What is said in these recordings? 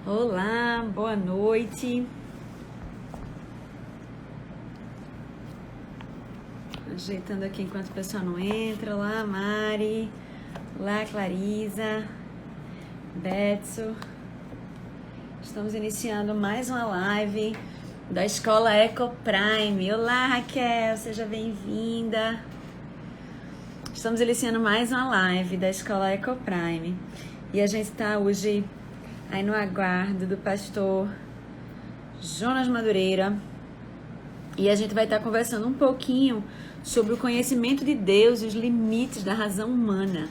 Olá, boa noite. Ajeitando aqui enquanto o pessoal não entra. Olá, Mari. Olá, Clarisa. Betso. Estamos iniciando mais uma live da Escola Eco Prime. Olá, Raquel, seja bem-vinda. Estamos iniciando mais uma live da Escola Eco Prime. E a gente está hoje aí no aguardo do pastor Jonas Madureira. E a gente vai estar conversando um pouquinho sobre o conhecimento de Deus e os limites da razão humana.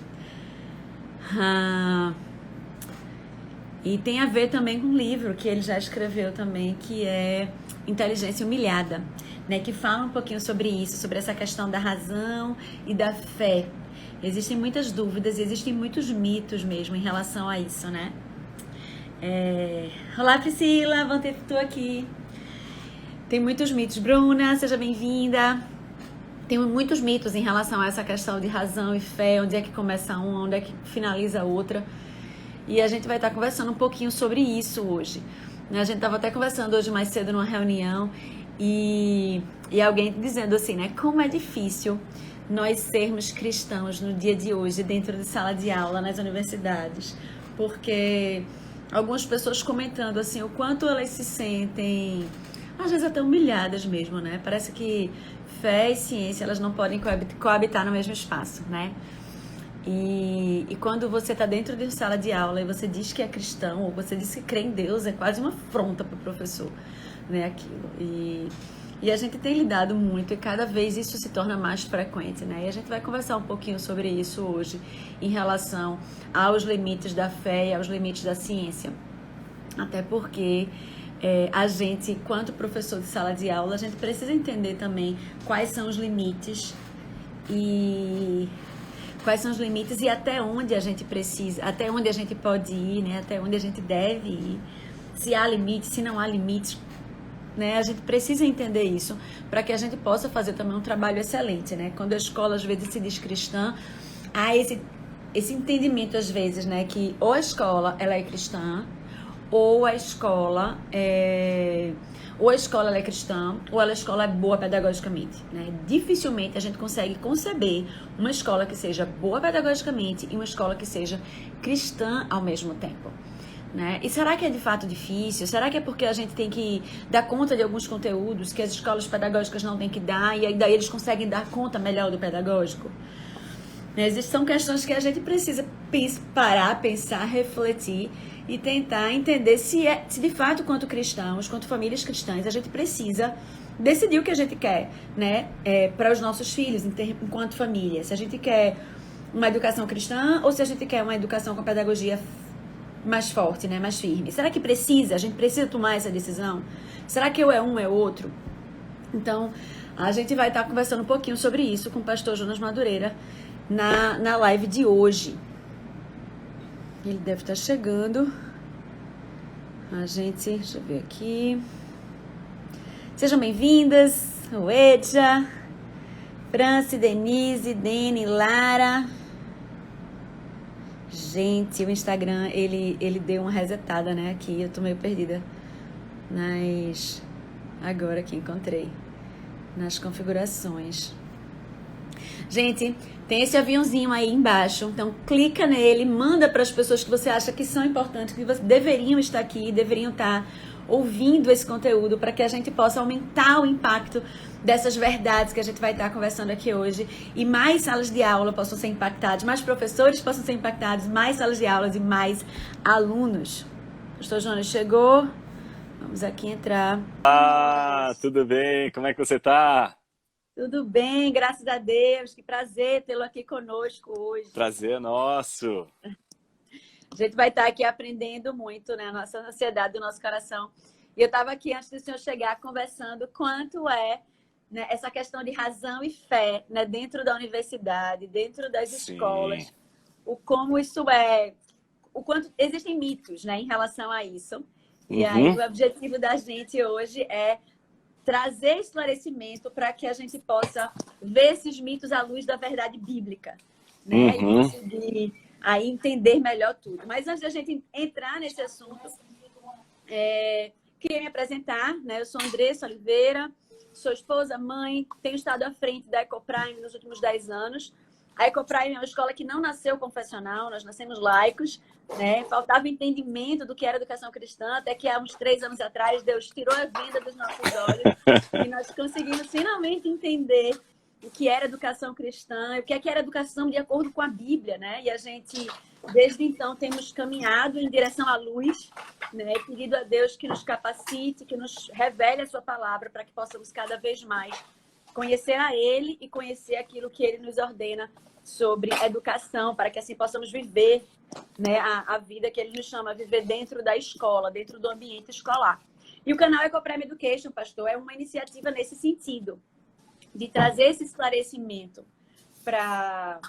E tem a ver também com um livro que ele já escreveu também, que é Inteligência Humilhada, né? Que fala um pouquinho sobre isso, sobre essa questão da razão e da fé. Existem muitas dúvidas e existem muitos mitos mesmo em relação a isso, né? Olá, Priscila, bom ter tu aqui. Tem muitos mitos. Bruna, seja bem-vinda. Tem muitos mitos em relação a essa questão de razão e fé, onde é que começa uma, onde é que finaliza a outra. E a gente vai estar conversando um pouquinho sobre isso hoje. A gente estava até conversando hoje mais cedo numa reunião e alguém dizendo assim, né? Como é difícil nós sermos cristãos no dia de hoje, dentro de sala de aula, nas universidades. Porque algumas pessoas comentando assim, o quanto elas se sentem, às vezes até humilhadas mesmo, né? Parece que fé e ciência, elas não podem coabitar no mesmo espaço, né? E quando você está dentro de uma sala de aula e você diz que é cristão, ou você diz que crê em Deus, é quase uma afronta para o professor, né, aquilo. E a gente tem lidado muito e cada vez isso se torna mais frequente, né? E a gente vai conversar um pouquinho sobre isso hoje, em relação aos limites da fé e aos limites da ciência. Até porque a gente, enquanto professor de sala de aula, a gente precisa entender também quais são os limites e até onde a gente precisa, até onde a gente pode ir, né? Até onde a gente deve ir, se há limites, se não há limites, né? A gente precisa entender isso para que a gente possa fazer também um trabalho excelente, né? Quando a escola às vezes se diz cristã, há esse entendimento às vezes, né? Que ou a escola ela é cristã, ou a escola ela é cristã, ou a escola é boa pedagogicamente, né? Dificilmente a gente consegue conceber uma escola que seja boa pedagogicamente e uma escola que seja cristã ao mesmo tempo, né? E será que é de fato difícil? Será que é porque a gente tem que dar conta de alguns conteúdos que as escolas pedagógicas não têm que dar e aí daí eles conseguem dar conta melhor do pedagógico? São questões que a gente precisa parar, pensar, refletir e tentar entender se de fato, quanto cristãos, quanto famílias cristãs, a gente precisa decidir o que a gente quer, né, para os nossos filhos, enquanto família. Se a gente quer uma educação cristã ou se a gente quer uma educação com pedagogia mais forte, né, mais firme. Será que a gente precisa tomar essa decisão? Será que ou é um ou é outro? Então, a gente vai estar conversando um pouquinho sobre isso com o pastor Jonas Madureira na live de hoje. Ele deve estar chegando. Deixa eu ver aqui. Sejam bem-vindas. O Edja, Franci, Denise, Dene, Lara. Gente, o Instagram, ele deu uma resetada, né? Aqui, eu tô meio perdida. Agora que encontrei. Nas configurações. Gente, tem esse aviãozinho aí embaixo, então clica nele, manda para as pessoas que você acha que são importantes, que deveriam estar aqui, deveriam estar ouvindo esse conteúdo para que a gente possa aumentar o impacto dessas verdades que a gente vai estar conversando aqui hoje e mais salas de aula possam ser impactadas, mais professores possam ser impactados, mais salas de aulas e mais alunos. O pastor Jonas chegou, vamos aqui entrar. Tudo bem? Como é que você tá? Tudo bem, graças a Deus. Que prazer tê-lo aqui conosco hoje. Prazer nosso. A gente vai estar aqui aprendendo muito, né? A nossa ansiedade do nosso coração. E eu estava aqui, antes do senhor chegar, conversando quanto né, essa questão de razão e fé, né, dentro da universidade, dentro das Sim. escolas, o quanto existem mitos, né, em relação a isso. E aí Uhum. o objetivo da gente hoje é trazer esclarecimento para que a gente possa ver esses mitos à luz da verdade bíblica, né? E Uhum. conseguir aí entender melhor tudo. Mas antes da gente entrar nesse assunto, Queria me apresentar, né? Eu sou Andressa Oliveira, sou esposa, mãe, tenho estado à frente da Ecoprime nos últimos 10 anos. A Ecoprime é uma escola que não nasceu confessional, nós nascemos laicos, né? Faltava entendimento do que era educação cristã, até que há uns 3 anos atrás Deus tirou a venda dos nossos olhos e nós conseguimos finalmente entender o que era educação cristã, o que era educação de acordo com a Bíblia, né? E a gente, desde então, temos caminhado em direção à luz, né? Pedido a Deus que nos capacite, que nos revele a sua palavra, para que possamos cada vez mais conhecer a Ele e conhecer aquilo que Ele nos ordena sobre educação, para que assim possamos viver, né, a vida que Ele nos chama a viver dentro da escola, dentro do ambiente escolar. E o canal Ecoprime Education, pastor, é uma iniciativa nesse sentido, de trazer esse esclarecimento para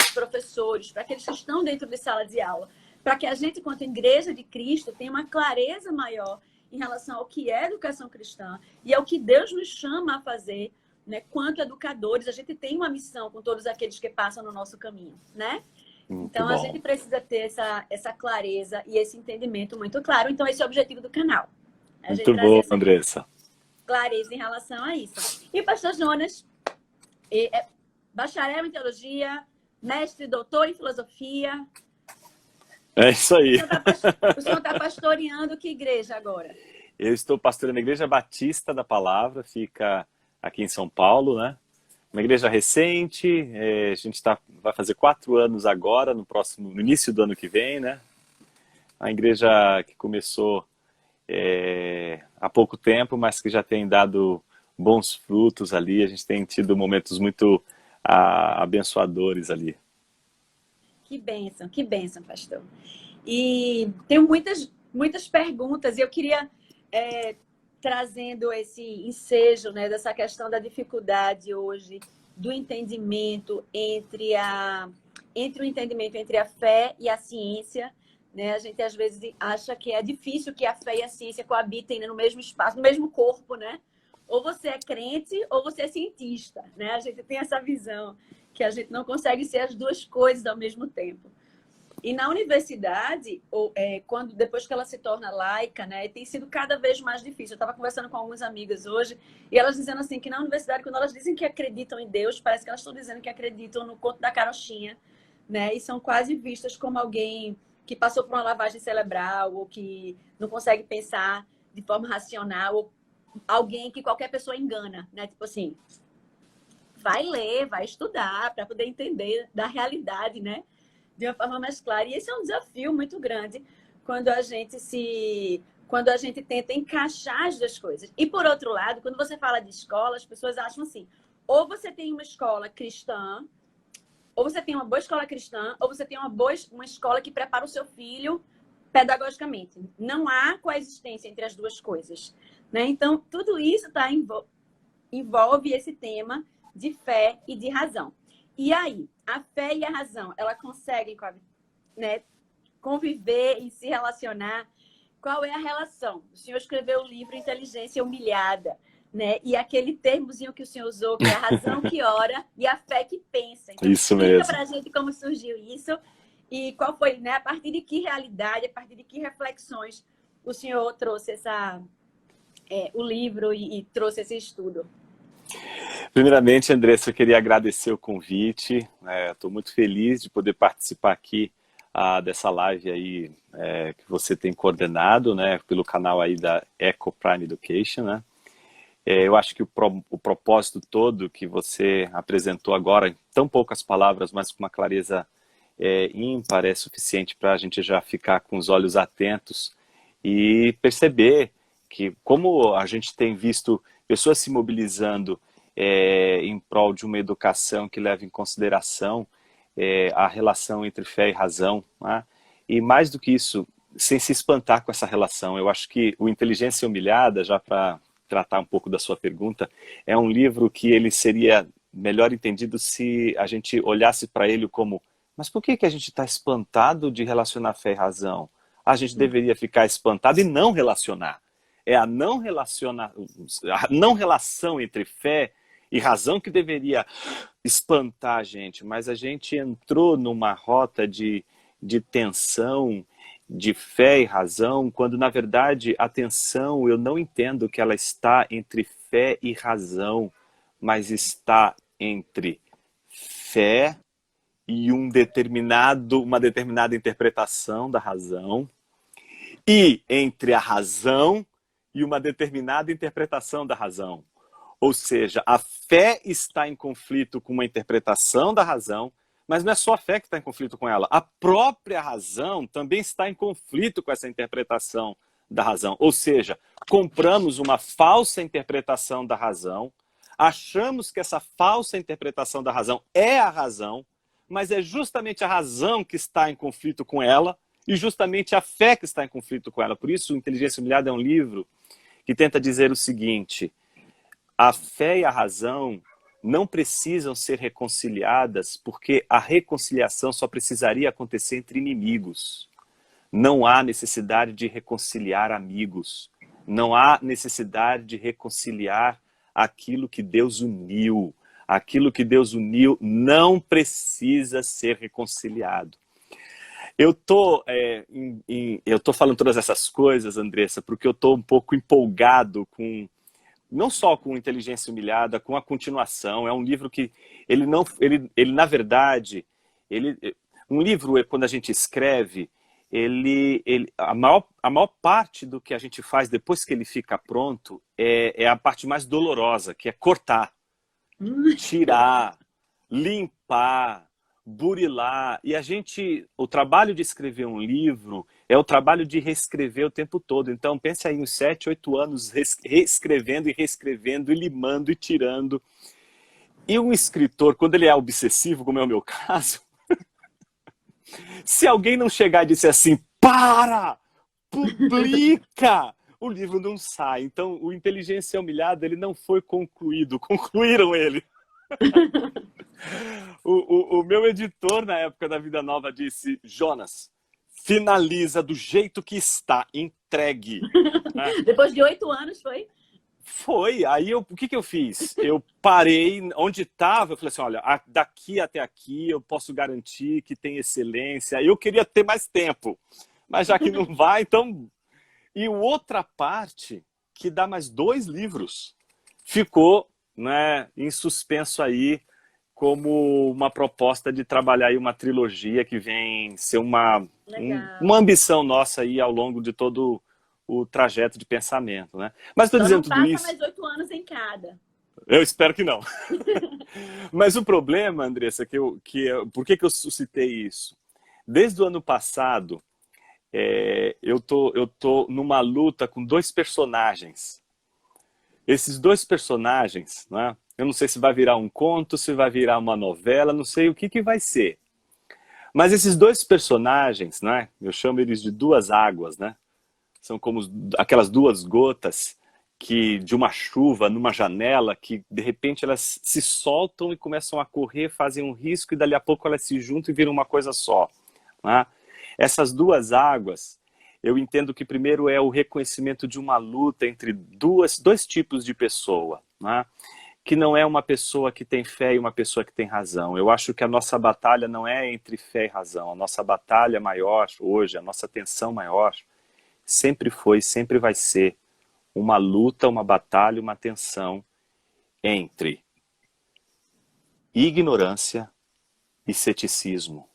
os professores, para aqueles que estão dentro de sala de aula, para que a gente, enquanto igreja de Cristo, tenha uma clareza maior em relação ao que é educação cristã e ao que Deus nos chama a fazer, né? Quanto educadores, a gente tem uma missão com todos aqueles que passam no nosso caminho, né? Então, a gente precisa ter essa clareza e esse entendimento muito claro. Então, esse é o objetivo do canal. A gente Muito bom, essa Andressa. clareza em relação a isso. E o pastor Jonas é bacharel em teologia, mestre, doutor em filosofia. É isso aí. O senhor está pastoreando que igreja agora? Eu estou pastoreando a Igreja Batista da Palavra, fica aqui em São Paulo, né? Uma igreja recente, a gente vai fazer 4 anos agora, no início do ano que vem, né? A igreja que começou há pouco tempo, mas que já tem dado bons frutos ali. A gente tem tido momentos muito abençoadores ali. Que bênção, pastor. E tenho muitas perguntas, e eu queria, trazendo esse ensejo, né, dessa questão da dificuldade hoje, do entendimento entre o entendimento entre a fé e a ciência, né? A gente às vezes acha que é difícil que a fé e a ciência coabitem, né, no mesmo espaço, no mesmo corpo, né? Ou você é crente ou você é cientista, né? A gente tem essa visão que a gente não consegue ser as duas coisas ao mesmo tempo. E na universidade, depois que ela se torna laica, né, tem sido cada vez mais difícil. Eu estava conversando com algumas amigas hoje, e elas dizendo assim, que na universidade, quando elas dizem que acreditam em Deus, parece que elas estão dizendo que acreditam no conto da carochinha, né, e são quase vistas como alguém que passou por uma lavagem cerebral, ou que não consegue pensar de forma racional, ou alguém que qualquer pessoa engana, né, tipo assim, vai ler, vai estudar para poder entender da realidade, né? De uma forma mais clara. E esse é um desafio muito grande quando a gente tenta encaixar as duas coisas. E por outro lado, quando você fala de escola, as pessoas acham assim: ou você tem uma escola cristã, ou você tem uma boa escola cristã, ou você tem uma escola que prepara o seu filho pedagogicamente. Não há coexistência entre as duas coisas, né? Então, tudo isso envolve esse tema de fé e de razão. E aí, a fé e a razão, ela conseguem, né, conviver e se relacionar? Qual é a relação? O senhor escreveu o livro Inteligência Humilhada, né? E aquele termozinho que o senhor usou, que é a razão que ora e a fé que pensa. Então, isso explica mesmo. para a gente como surgiu isso e qual foi, né, a partir de que realidade, a partir de que reflexões o senhor trouxe o livro e trouxe esse estudo. Primeiramente, Andressa, eu queria agradecer o convite. Estou muito feliz de poder participar aqui dessa live aí que você tem coordenado, né, pelo canal aí da Ecoprime Education, né? Eu acho que o propósito todo que você apresentou agora, em tão poucas palavras, mas com uma clareza ímpar, é suficiente para a gente já ficar com os olhos atentos e perceber que, como a gente tem visto pessoas se mobilizando em prol de uma educação que leva em consideração a relação entre fé e razão, né? E mais do que isso, sem se espantar com essa relação. Eu acho que o Inteligência Humilhada, já para tratar um pouco da sua pergunta, é um livro que ele seria melhor entendido se a gente olhasse para ele como: mas por que a gente está espantado de relacionar fé e razão? A gente deveria ficar espantado e não relacionar. É a não relação entre fé e razão que deveria espantar a gente, mas a gente entrou numa rota de tensão de fé e razão, quando na verdade a tensão, eu não entendo que ela está entre fé e razão, mas está entre fé e uma determinada interpretação da razão, e entre a razão e uma determinada interpretação da razão. Ou seja, a fé está em conflito com uma interpretação da razão, mas não é só a fé que está em conflito com ela. A própria razão também está em conflito com essa interpretação da razão. Ou seja, compramos uma falsa interpretação da razão, achamos que essa falsa interpretação da razão é a razão, mas é justamente a razão que está em conflito com ela e justamente a fé que está em conflito com ela. Por isso, Inteligência Humilhada é um livro que tenta dizer o seguinte: a fé e a razão não precisam ser reconciliadas, porque a reconciliação só precisaria acontecer entre inimigos. Não há necessidade de reconciliar amigos. Não há necessidade de reconciliar aquilo que Deus uniu. Aquilo que Deus uniu não precisa ser reconciliado. Eu tô falando todas essas coisas, Andressa, porque eu tô um pouco empolgado com, não só com Inteligência Humilhada, com a continuação. É um livro que na verdade, um livro, quando a gente escreve, a maior parte do que a gente faz depois que ele fica pronto é a parte mais dolorosa, que é cortar, tirar, limpar, burilar. E o trabalho de escrever um livro é o trabalho de reescrever o tempo todo. Então pense aí uns 7, 8 anos reescrevendo e reescrevendo e limando e tirando. E um escritor, quando ele é obsessivo, como é o meu caso, se alguém não chegar e disser assim, para, publica, o livro não sai. Então o Inteligência Humilhada, ele não foi concluído, concluíram ele. O meu editor, na época da Vida Nova, disse: Jonas, finaliza do jeito que está, entregue. Depois de 8 anos, foi? Foi. Aí o que eu fiz? Eu parei onde estava, eu falei assim, olha, daqui até aqui eu posso garantir que tem excelência. Eu queria ter mais tempo, mas já que não vai, então... E outra parte, que dá mais 2 livros, ficou, né, em suspenso aí, como uma proposta de trabalhar aí uma trilogia que vem ser uma ambição nossa aí ao longo de todo o trajeto de pensamento, né? Mas estou dizendo tudo isso... Não passa mais 8 anos em cada. Eu espero que não. Mas o problema, Andressa, por que eu suscitei isso? Desde o ano passado, eu tô numa luta com 2 personagens. Esses 2 personagens, né? Eu não sei se vai virar um conto, se vai virar uma novela, não sei o que vai ser. Mas esses 2 personagens, né? Eu chamo eles de 2 águas, né? São como aquelas 2 gotas de uma chuva numa janela, que de repente elas se soltam e começam a correr, fazem um risco e dali a pouco elas se juntam e viram uma coisa só, né? Essas 2 águas, eu entendo que primeiro é o reconhecimento de uma luta entre 2 tipos de pessoa, né? Que não é uma pessoa que tem fé e uma pessoa que tem razão. Eu acho que a nossa batalha não é entre fé e razão. A nossa batalha maior hoje, a nossa tensão maior, sempre foi, sempre vai ser uma luta, uma batalha, uma tensão entre ignorância e ceticismo.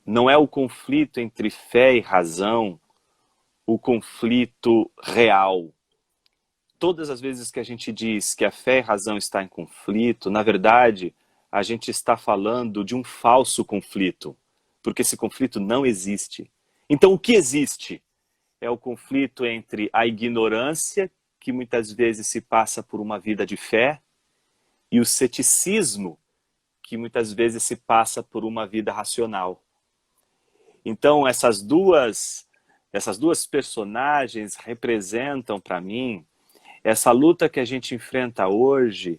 Não é o conflito entre fé e razão o conflito real. Todas as vezes que a gente diz que a fé e a razão está em conflito, na verdade, a gente está falando de um falso conflito, porque esse conflito não existe. Então, o que existe? É o conflito entre a ignorância, que muitas vezes se passa por uma vida de fé, e o ceticismo, que muitas vezes se passa por uma vida racional. Então, essas duas personagens representam para mim essa luta que a gente enfrenta hoje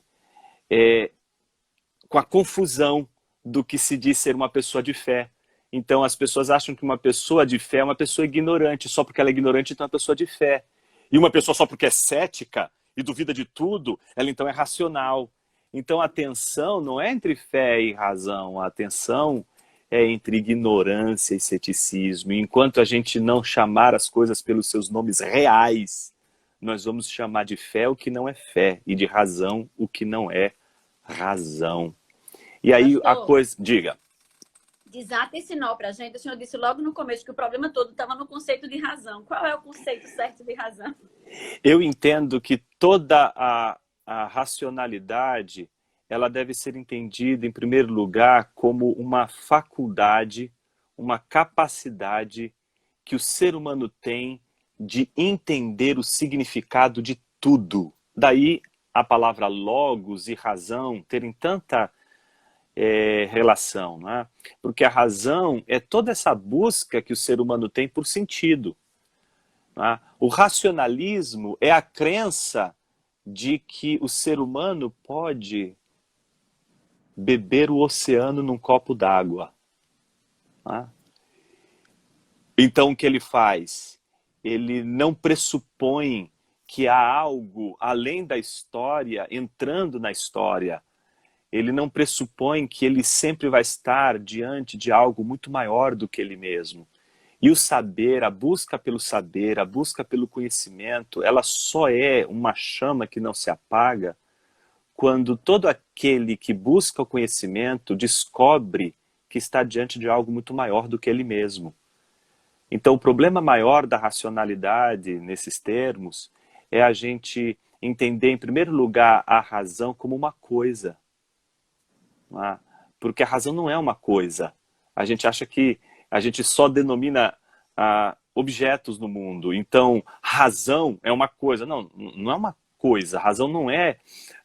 com a confusão do que se diz ser uma pessoa de fé. Então as pessoas acham que uma pessoa de fé é uma pessoa ignorante, só porque ela é ignorante então é uma pessoa de fé. E uma pessoa só porque é cética e duvida de tudo, ela então é racional. Então a tensão não é entre fé e razão, a tensão é entre ignorância e ceticismo. E enquanto a gente não chamar as coisas pelos seus nomes reais, nós vamos chamar de fé o que não é fé e de razão o que não é razão. E aí a Pastor, coisa... Diga. desata esse nó pra gente. O senhor disse logo no começo que o problema todo estava no conceito de razão. Qual é o conceito certo de razão? Eu entendo que toda a racionalidade, ela deve ser entendida, em primeiro lugar, como uma faculdade, uma capacidade que o ser humano tem de entender o significado de tudo. Daí a palavra logos e razão terem tanta relação, né? Porque a razão é toda essa busca que o ser humano tem por sentido. Né? O racionalismo é a crença de que o ser humano pode beber o oceano num copo d'água. Né? Então o que ele faz? Ele não pressupõe que há algo além da história entrando na história. Ele não pressupõe que ele sempre vai estar diante de algo muito maior do que ele mesmo. E o saber, a busca pelo saber, a busca pelo conhecimento, ela só é uma chama que não se apaga quando todo aquele que busca o conhecimento descobre que está diante de algo muito maior do que ele mesmo. Então o problema maior da racionalidade, nesses termos, é a gente entender, em primeiro lugar, a razão como uma coisa. Porque a razão não é uma coisa. A gente acha que a gente só denomina objetos no mundo. Então, razão é uma coisa. Não, não é uma coisa. Razão não é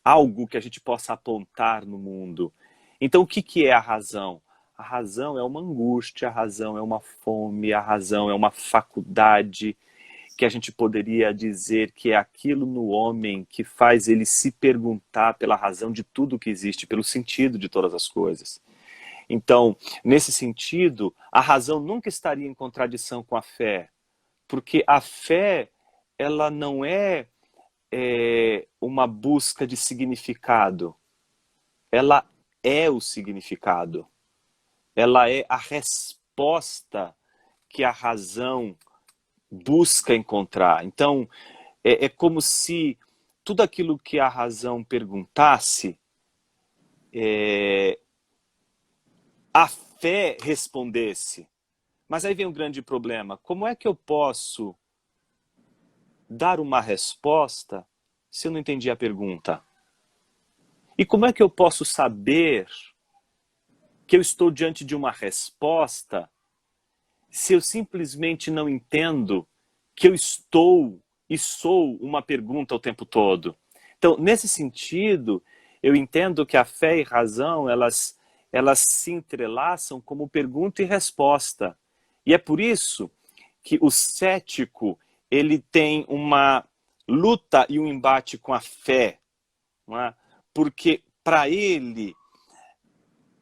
algo que a gente possa apontar no mundo. Então, o que é a razão? A razão é uma angústia, a razão é uma fome, a razão é uma faculdade que a gente poderia dizer que é aquilo no homem que faz ele se perguntar pela razão de tudo que existe, pelo sentido de todas as coisas. Então, nesse sentido, a razão nunca estaria em contradição com a fé, porque a fé, ela não é uma busca de significado, ela é o significado, ela é a resposta que a razão busca encontrar. Então, é como se tudo aquilo que a razão perguntasse, a fé respondesse. Mas aí vem um grande problema. Como é que eu posso dar uma resposta se eu não entendi a pergunta? E como é que eu posso saber que eu estou diante de uma resposta se eu simplesmente não entendo que eu estou e sou uma pergunta o tempo todo? Então, nesse sentido, eu entendo que a fé e razão, elas se entrelaçam como pergunta e resposta. E é por isso que o cético, ele tem uma luta e um embate com a fé. Não é? Porque, para ele,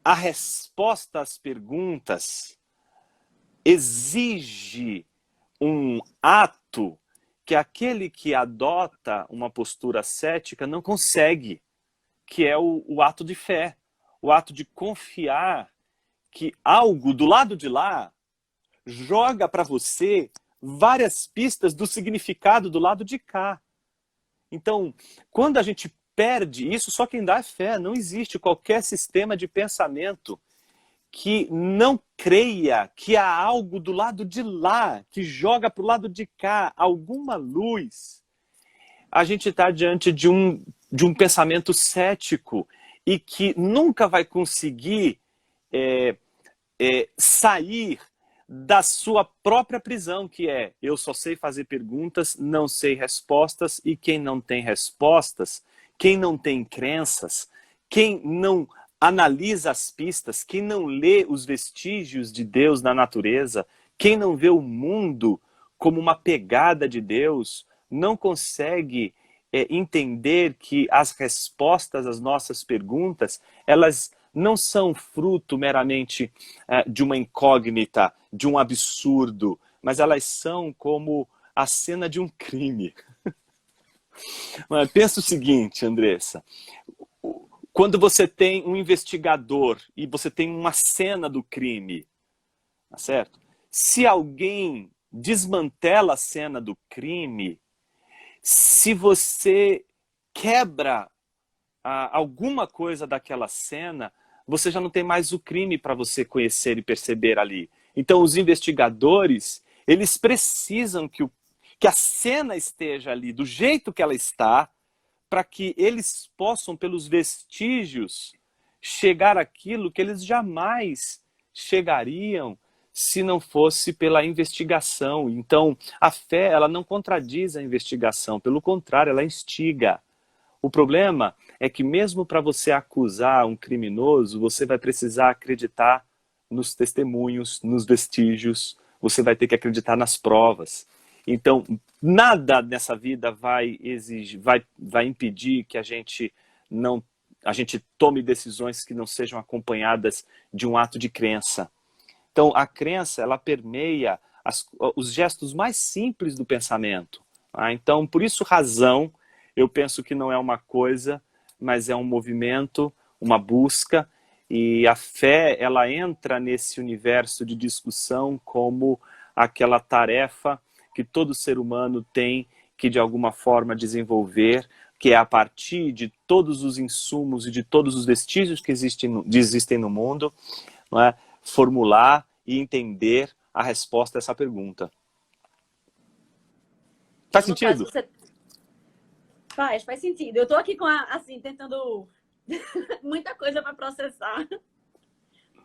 a resposta às perguntas exige um ato que aquele que adota uma postura cética não consegue, que é o ato de fé, o ato de confiar que algo do lado de lá joga para você várias pistas do significado do lado de cá. Então, quando a gente perde isso, só quem dá é fé. Não existe qualquer sistema de pensamento que não creia que há algo do lado de lá, que joga para o lado de cá, alguma luz. A gente está diante de um pensamento cético e que nunca vai conseguir sair da sua própria prisão, que é: eu só sei fazer perguntas, não sei respostas, e quem não tem respostas, quem não tem crenças, quem não analisa as pistas, quem não lê os vestígios de Deus na natureza, quem não vê o mundo como uma pegada de Deus, não consegue entender que as respostas às nossas perguntas, elas não são fruto meramente de uma incógnita, de um absurdo, mas elas são como a cena de um crime. Pensa o seguinte, Andressa. quando você tem um investigador e você tem uma cena do crime, tá certo? Se alguém desmantela a cena do crime, se você quebra alguma coisa daquela cena, você já não tem mais o crime para você conhecer e perceber ali. Então, os investigadores, eles precisam que a cena esteja ali do jeito que ela está, para que eles possam, pelos vestígios, chegar àquilo que eles jamais chegariam se não fosse pela investigação. Então, a fé, ela não contradiz a investigação, pelo contrário, ela instiga. O problema é que mesmo para você acusar um criminoso, você vai precisar acreditar nos testemunhos, nos vestígios, você vai ter que acreditar nas provas. Então, nada nessa vida vai impedir que a gente tome decisões que não sejam acompanhadas de um ato de crença. Então, a crença, ela permeia os gestos mais simples do pensamento. Tá? Então, por isso, razão, eu penso que não é uma coisa, mas é um movimento, uma busca, e a fé, ela entra nesse universo de discussão como aquela tarefa que todo ser humano tem que, de alguma forma, desenvolver, que é a partir de todos os insumos e de todos os vestígios que existem no mundo, não é? Formular e entender a resposta a essa pergunta. Faz sentido? Faz sentido. Eu tô aqui assim, tentando muita coisa para processar.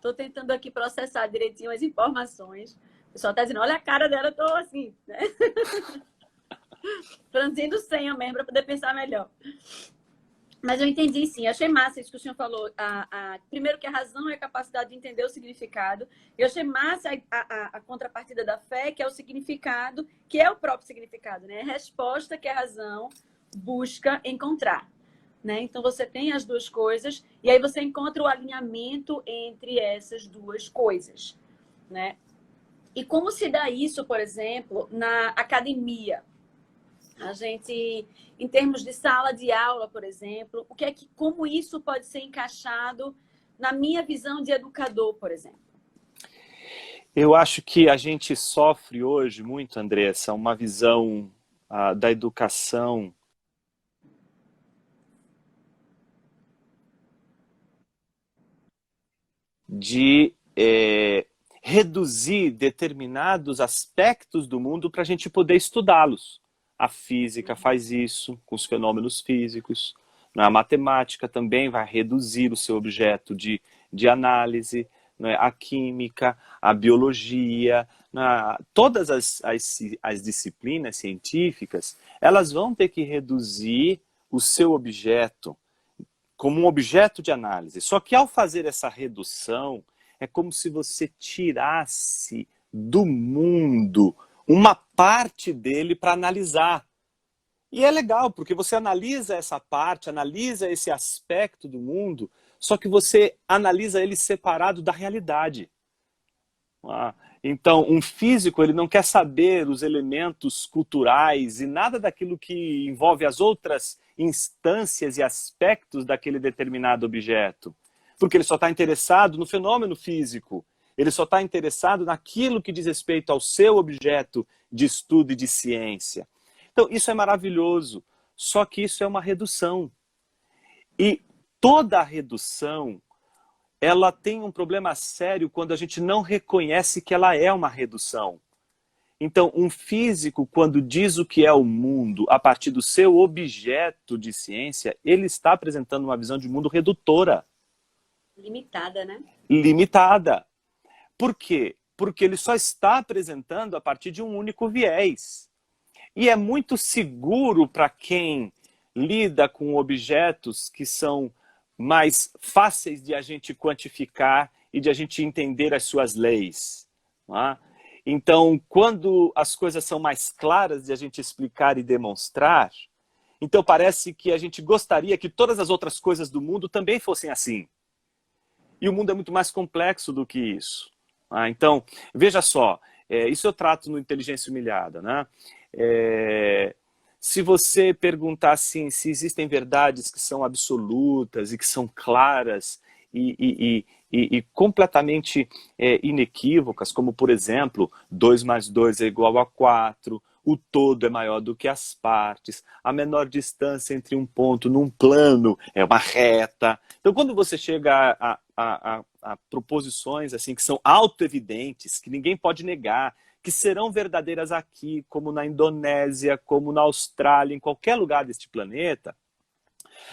Tô tentando aqui processar direitinho as informações. O pessoal tá dizendo, olha a cara dela, eu tô assim, né? Franzindo senha mesmo para poder pensar melhor. Mas eu entendi, sim. Achei massa isso que o senhor falou. Primeiro que a razão é a capacidade de entender o significado. Eu achei massa a contrapartida da fé, que é o significado, que é o próprio significado, né? A resposta que a razão busca encontrar, né? Então, você tem as duas coisas e aí você encontra o alinhamento entre essas duas coisas, né? E como se dá isso, por exemplo, na academia? A gente, em termos de sala de aula, por exemplo, como isso pode ser encaixado na minha visão de educador, por exemplo? Eu acho que a gente sofre hoje muito, Andressa, uma visão da educação de reduzir determinados aspectos do mundo para a gente poder estudá-los. A física faz isso com os fenômenos físicos. A matemática também vai reduzir o seu objeto de análise. A química, a biologia, todas as disciplinas científicas, elas vão ter que reduzir o seu objeto como um objeto de análise. Só que ao fazer essa redução, é como se você tirasse do mundo uma parte dele para analisar. E é legal, porque você analisa essa parte, analisa esse aspecto do mundo, só que você analisa ele separado da realidade. Então, um físico, ele não quer saber os elementos culturais e nada daquilo que envolve as outras instâncias e aspectos daquele determinado objeto. Porque ele só está interessado no fenômeno físico. Ele só está interessado naquilo que diz respeito ao seu objeto de estudo e de ciência. Então, isso é maravilhoso. Só que isso é uma redução. E toda redução, ela tem um problema sério quando a gente não reconhece que ela é uma redução. Então, um físico, quando diz o que é o mundo a partir do seu objeto de ciência, ele está apresentando uma visão de mundo redutora. Limitada, né? Limitada. Por quê? Porque ele só está apresentando a partir de um único viés. E é muito seguro para quem lida com objetos que são mais fáceis de a gente quantificar e de a gente entender as suas leis. Então, quando as coisas são mais claras de a gente explicar e demonstrar, então parece que a gente gostaria que todas as outras coisas do mundo também fossem assim. E o mundo é muito mais complexo do que isso. Então, veja só, isso eu trato no Inteligência Humilhada, né? se você perguntar assim, se existem verdades que são absolutas e que são claras e completamente inequívocas, como, por exemplo, 2 mais 2 é igual a 4, o todo é maior do que as partes, a menor distância entre um ponto num plano é uma reta. Então, quando você chega a proposições assim que são autoevidentes, que ninguém pode negar, que serão verdadeiras aqui, como na Indonésia, como na Austrália, em qualquer lugar deste planeta,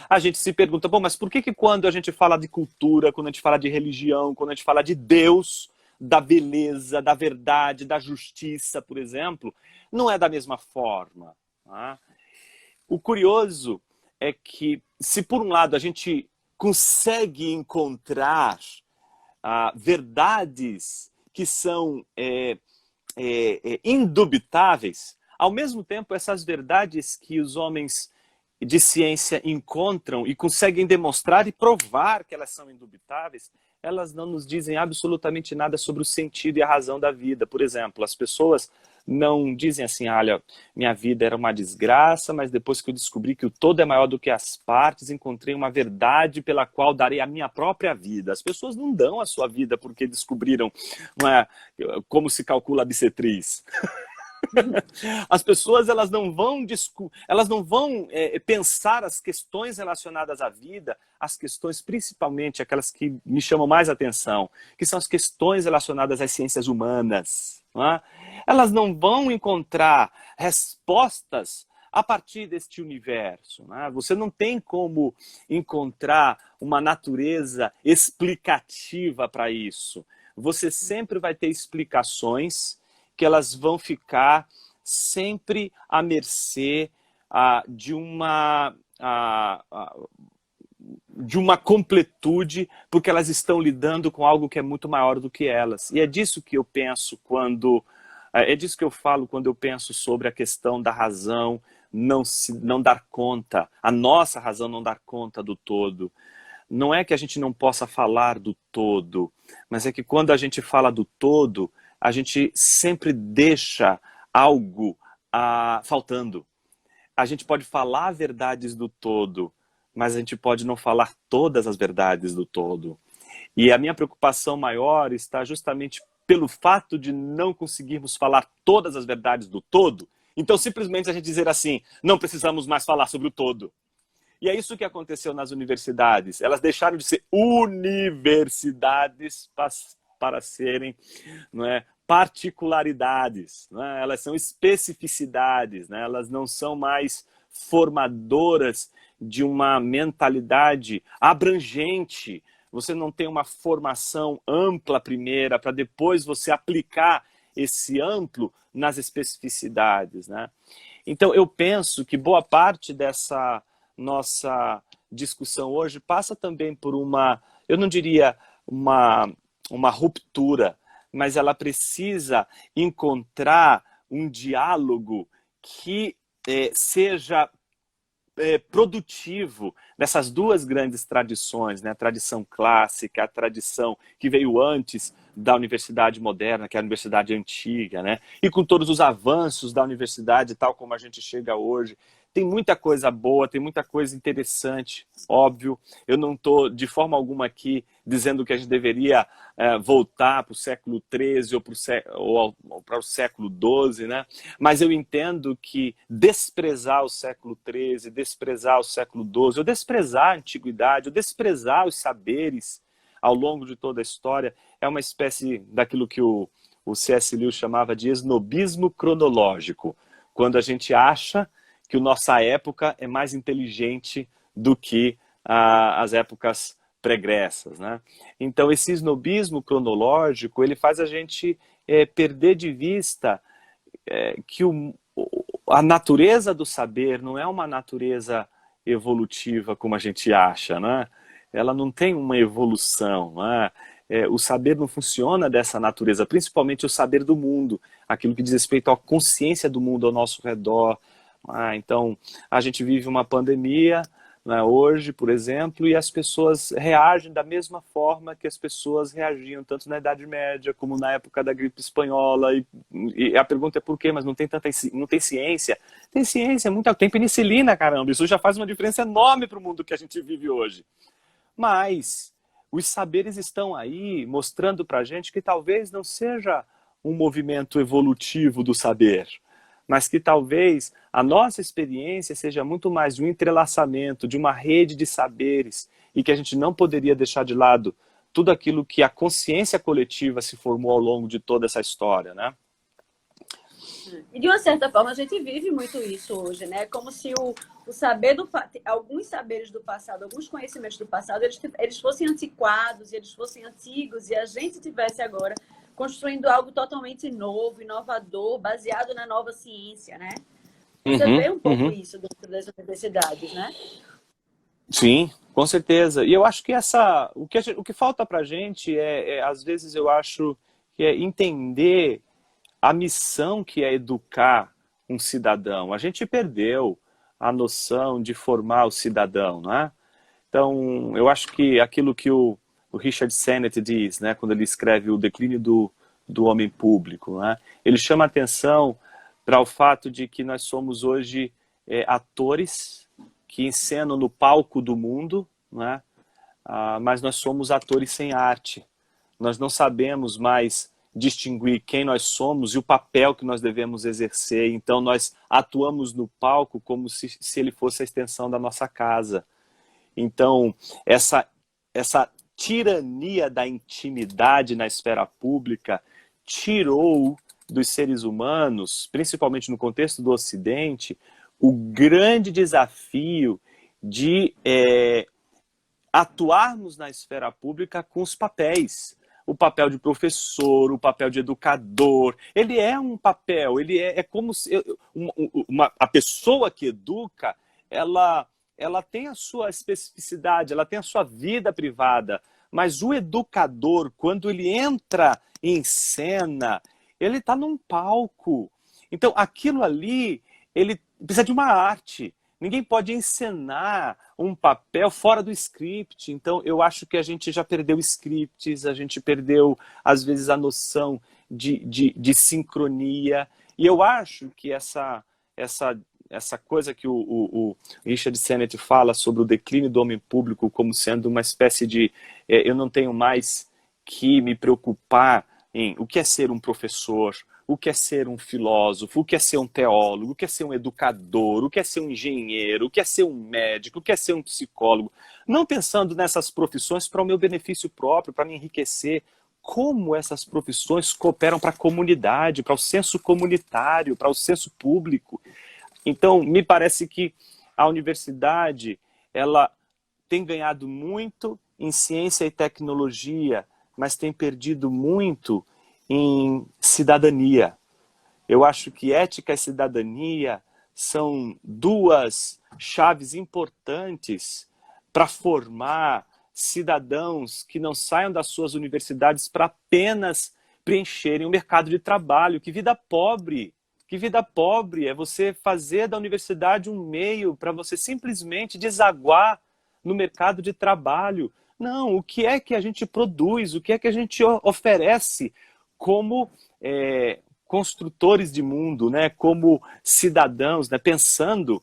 a gente se pergunta, bom, mas por que quando a gente fala de cultura, quando a gente fala de religião, quando a gente fala de Deus, da beleza, da verdade, da justiça, por exemplo, não é da mesma forma? Tá? O curioso é que, se por um lado a gente consegue encontrar verdades que são indubitáveis, ao mesmo tempo essas verdades que os homens de ciência encontram e conseguem demonstrar e provar que elas são indubitáveis, elas não nos dizem absolutamente nada sobre o sentido e a razão da vida. Por exemplo, as pessoas não dizem assim, olha, minha vida era uma desgraça, mas depois que eu descobri que o todo é maior do que as partes, encontrei uma verdade pela qual darei a minha própria vida. As pessoas não dão a sua vida porque descobriram como se calcula a bissetriz. As pessoas elas não vão pensar as questões relacionadas à vida, as questões principalmente aquelas que me chamam mais atenção, que são as questões relacionadas às ciências humanas. Não é? Elas não vão encontrar respostas a partir deste universo. Não é? Você não tem como encontrar uma natureza explicativa para isso. Você sempre vai ter explicações que elas vão ficar sempre à mercê de uma completude, porque elas estão lidando com algo que é muito maior do que elas. E é disso que eu penso é disso que eu falo quando eu penso sobre a questão da razão não dar conta, a nossa razão não dar conta do todo. Não é que a gente não possa falar do todo, mas é que quando a gente fala do todo, a gente sempre deixa algo faltando. A gente pode falar verdades do todo, mas a gente pode não falar todas as verdades do todo. E a minha preocupação maior está justamente pelo fato de não conseguirmos falar todas as verdades do todo. Então, simplesmente a gente dizer assim, não precisamos mais falar sobre o todo. E é isso que aconteceu nas universidades. Elas deixaram de ser universidades para serem, não é, particularidades, né? Elas são especificidades, né? Elas não são mais formadoras de uma mentalidade abrangente. Você não tem uma formação ampla primeira para depois você aplicar esse amplo nas especificidades, né? Então eu penso que boa parte dessa nossa discussão hoje passa também por eu não diria uma ruptura, mas ela precisa encontrar um diálogo que seja produtivo nessas duas grandes tradições, né? A tradição clássica, a tradição que veio antes da universidade moderna, que é a universidade antiga, né? E com todos os avanços da universidade, tal como a gente chega hoje. Tem muita coisa boa, tem muita coisa interessante, óbvio. Eu não estou de forma alguma aqui dizendo que a gente deveria voltar para o século XIII ou para o século XII, né? Mas eu entendo que desprezar o século XIII, desprezar o século XII, ou desprezar a antiguidade, ou desprezar os saberes ao longo de toda a história, é uma espécie daquilo que o C.S. Lewis chamava de esnobismo cronológico, quando a gente acha que a nossa época é mais inteligente do que as épocas pregressas, né? Então, esse snobismo cronológico, ele faz a gente perder de vista que a natureza do saber não é uma natureza evolutiva como a gente acha, né? Ela não tem uma evolução, né? O saber não funciona dessa natureza, principalmente o saber do mundo, aquilo que diz respeito à consciência do mundo ao nosso redor. Então, a gente vive uma pandemia, né, hoje, por exemplo, e as pessoas reagem da mesma forma que as pessoas reagiam tanto na Idade Média como na época da gripe espanhola. E a pergunta é por quê? Mas não tem ciência? Tem ciência, tem penicilina, caramba. Isso já faz uma diferença enorme para o mundo que a gente vive hoje. Mas os saberes estão aí mostrando para a gente que talvez não seja um movimento evolutivo do saber, mas que talvez a nossa experiência seja muito mais de um entrelaçamento, de uma rede de saberes, e que a gente não poderia deixar de lado tudo aquilo que a consciência coletiva se formou ao longo de toda essa história, né? E de uma certa forma a gente vive muito isso hoje, né? Como se o saber alguns saberes do passado, alguns conhecimentos do passado, eles fossem antiquados, e eles fossem antigos, e a gente tivesse agora construindo algo totalmente novo, inovador, baseado na nova ciência, né? Você vê um pouco isso dentro das universidades, né? Sim, com certeza. E eu acho que o que falta para a gente às vezes eu acho que é entender a missão que é educar um cidadão. A gente perdeu a noção de formar o cidadão, né? Então, eu acho que aquilo que o Richard Sennett diz, né, quando ele escreve O Declínio do Homem Público, né, ele chama atenção para o fato de que nós somos hoje atores que encenam no palco do mundo, né, mas nós somos atores sem arte. Nós não sabemos mais distinguir quem nós somos e o papel que nós devemos exercer. Então, nós atuamos no palco como se ele fosse a extensão da nossa casa. Então, essa tirania da intimidade na esfera pública tirou dos seres humanos, principalmente no contexto do Ocidente, o grande desafio de atuarmos na esfera pública com os papéis. O papel de professor, o papel de educador. Ele é um papel, ele é como se a pessoa que educa, ela tem a sua especificidade, ela tem a sua vida privada, mas o educador, quando ele entra em cena, ele está num palco. Então, aquilo ali, ele precisa de uma arte. Ninguém pode encenar um papel fora do script. Então, eu acho que a gente já perdeu scripts, a gente perdeu, às vezes, a noção de sincronia. E eu acho que essa coisa que o Richard Sennett fala sobre o declínio do homem público como sendo uma espécie de... eu não tenho mais que me preocupar em o que é ser um professor, o que é ser um filósofo, o que é ser um teólogo, o que é ser um educador, o que é ser um engenheiro, o que é ser um médico, o que é ser um psicólogo. Não pensando nessas profissões para o meu benefício próprio, para me enriquecer. Como essas profissões cooperam para a comunidade, para o senso comunitário, para o senso público. Então, me parece que a universidade ela tem ganhado muito em ciência e tecnologia, mas tem perdido muito em cidadania. Eu acho que ética e cidadania são duas chaves importantes para formar cidadãos que não saiam das suas universidades para apenas preencherem o mercado de trabalho. Que vida pobre! Que vida pobre é você fazer da universidade um meio para você simplesmente desaguar no mercado de trabalho. Não, o que é que a gente produz, o que é que a gente oferece como construtores de mundo, né? Como cidadãos, né? Pensando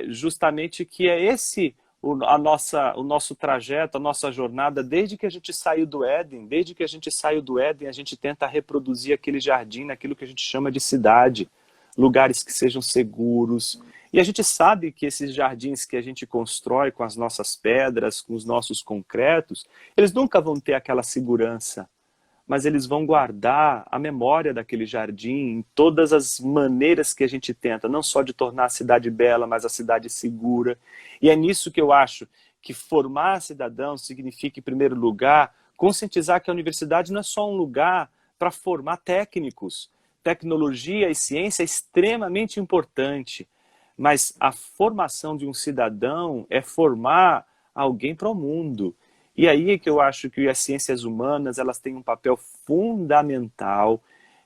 justamente que é esse o nosso trajeto, a nossa jornada, desde que a gente saiu do Éden. Desde que a gente saiu do Éden, a gente tenta reproduzir aquele jardim naquilo que a gente chama de cidade, lugares que sejam seguros. E a gente sabe que esses jardins que a gente constrói com as nossas pedras, com os nossos concretos, eles nunca vão ter aquela segurança, mas eles vão guardar a memória daquele jardim em todas as maneiras que a gente tenta, não só de tornar a cidade bela, mas a cidade segura. E é nisso que eu acho que formar cidadãos significa, em primeiro lugar, conscientizar que a universidade não é só um lugar para formar técnicos. Tecnologia e ciência é extremamente importante, mas a formação de um cidadão é formar alguém para o mundo. E aí é que eu acho que as ciências humanas elas têm um papel fundamental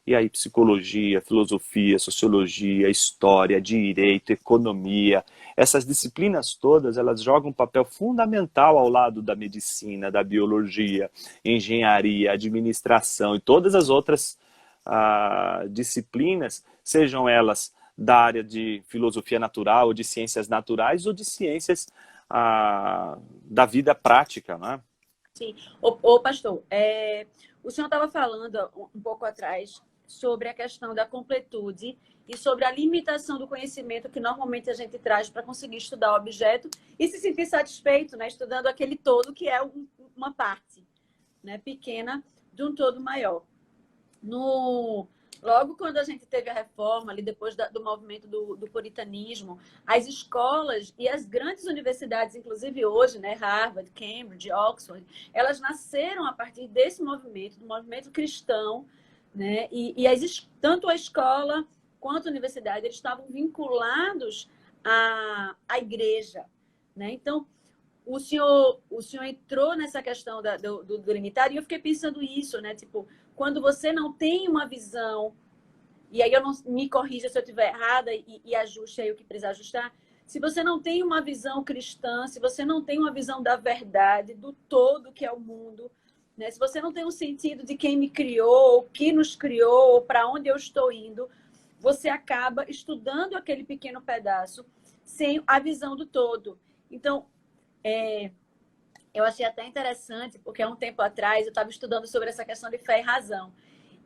E aí psicologia, filosofia, sociologia, história, direito, economia, essas disciplinas todas, elas jogam um papel fundamental ao lado da medicina, da biologia, engenharia, administração e todas as outras disciplinas, sejam elas da área de filosofia natural, ou de ciências naturais, ou de ciências da vida prática, né? Sim. Ô pastor, o senhor estava falando um pouco atrás sobre a questão da completude e sobre a limitação do conhecimento que normalmente a gente traz para conseguir estudar o objeto e se sentir satisfeito, né, estudando aquele todo que é uma parte, né, pequena de um todo maior. Logo quando a gente teve a reforma, ali depois do movimento do puritanismo, as escolas e as grandes universidades, inclusive hoje, né, Harvard, Cambridge, Oxford, elas nasceram a partir desse movimento, do movimento cristão, né? Tanto a escola quanto a universidade, eles estavam vinculados à igreja, né? Então, o senhor entrou nessa questão do limitado e eu fiquei pensando isso, né? Tipo, quando você não tem uma visão, e aí eu não me corrija se eu estiver errada e ajuste aí o que precisa ajustar, se você não tem uma visão cristã, se você não tem uma visão da verdade, do todo que é o mundo, né? Se você não tem um sentido de quem me criou, o que nos criou, para onde eu estou indo, você acaba estudando aquele pequeno pedaço sem a visão do todo. Então, eu achei até interessante, porque há um tempo atrás eu estava estudando sobre essa questão de fé e razão.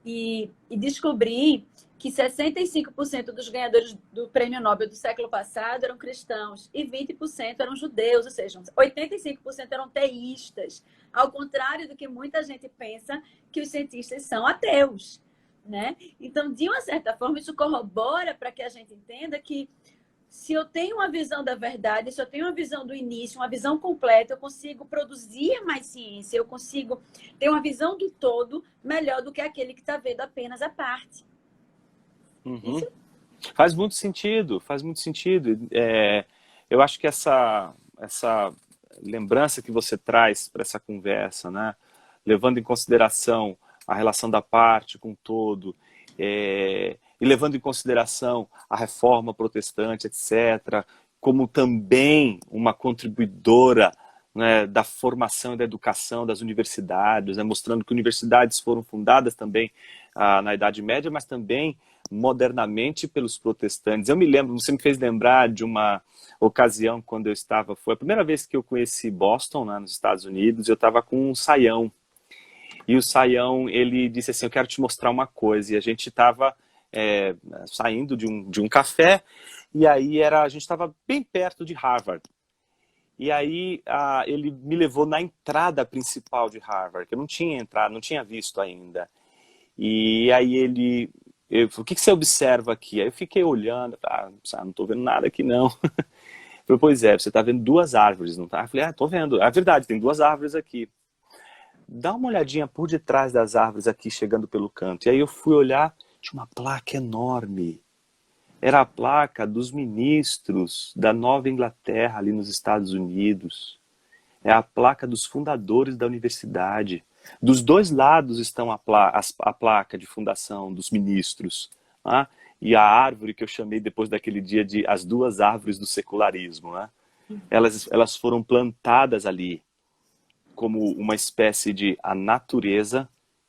E descobri que 65% dos ganhadores do Prêmio Nobel do século passado eram cristãos e 20% eram judeus, ou seja, 85% eram teístas, ao contrário do que muita gente pensa que os cientistas são ateus, né? Então, de uma certa forma, isso corrobora para que a gente entenda que se eu tenho uma visão da verdade, se eu tenho uma visão do início, uma visão completa, eu consigo produzir mais ciência, eu consigo ter uma visão do todo melhor do que aquele que está vendo apenas a parte. Uhum. Faz muito sentido, faz muito sentido. Eu acho que essa lembrança que você traz para essa conversa, né, levando em consideração a relação da parte com o todo, e levando em consideração a reforma protestante, etc., como também uma contribuidora, né, da formação e da educação das universidades, né, mostrando que universidades foram fundadas também na Idade Média, mas também modernamente pelos protestantes. Eu me lembro, você me fez lembrar de uma ocasião quando eu estava, foi a primeira vez que eu conheci Boston, né, nos Estados Unidos, eu estava com um saião. E o saião, ele disse assim, eu quero te mostrar uma coisa. E a gente estava saindo de um café, e aí a gente estava bem perto de Harvard. E aí ele me levou na entrada principal de Harvard, que eu não tinha entrado, não tinha visto ainda. E aí ele falou, o que você observa aqui? Aí eu fiquei olhando, não estou vendo nada aqui não. Eu falei, pois é, você está vendo duas árvores, não tá? Eu falei, estou vendo. É verdade, tem duas árvores aqui. Dá uma olhadinha por detrás das árvores aqui, chegando pelo canto. E aí eu fui olhar, tinha uma placa enorme. Era a placa dos ministros da Nova Inglaterra, ali nos Estados Unidos. É a placa dos fundadores da universidade. Dos dois lados estão a placa de fundação dos ministros. Né? E a árvore que eu chamei depois daquele dia de as duas árvores do secularismo. Né? Elas foram plantadas ali como uma espécie de a natureza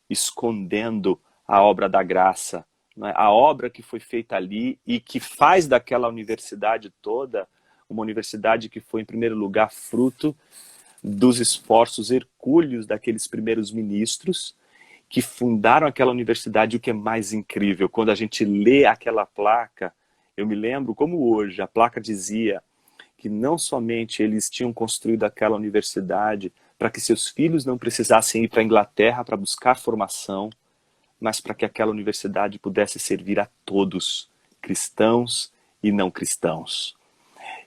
escondendo a obra da graça, né? A obra que foi feita ali e que faz daquela universidade toda uma universidade que foi, em primeiro lugar, fruto dos esforços hercúleos daqueles primeiros ministros que fundaram aquela universidade. O que é mais incrível, quando a gente lê aquela placa, eu me lembro como hoje, a placa dizia que não somente eles tinham construído aquela universidade para que seus filhos não precisassem ir para a Inglaterra para buscar formação, mas para que aquela universidade pudesse servir a todos, cristãos e não cristãos.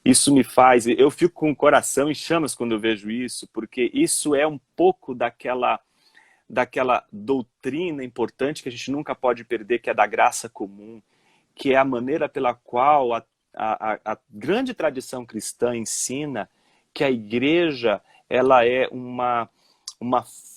Isso me faz, eu fico com o coração em chamas quando eu vejo isso, porque isso é um pouco daquela doutrina importante que a gente nunca pode perder, que é da graça comum, que é a maneira pela qual a grande tradição cristã ensina que a igreja ela é uma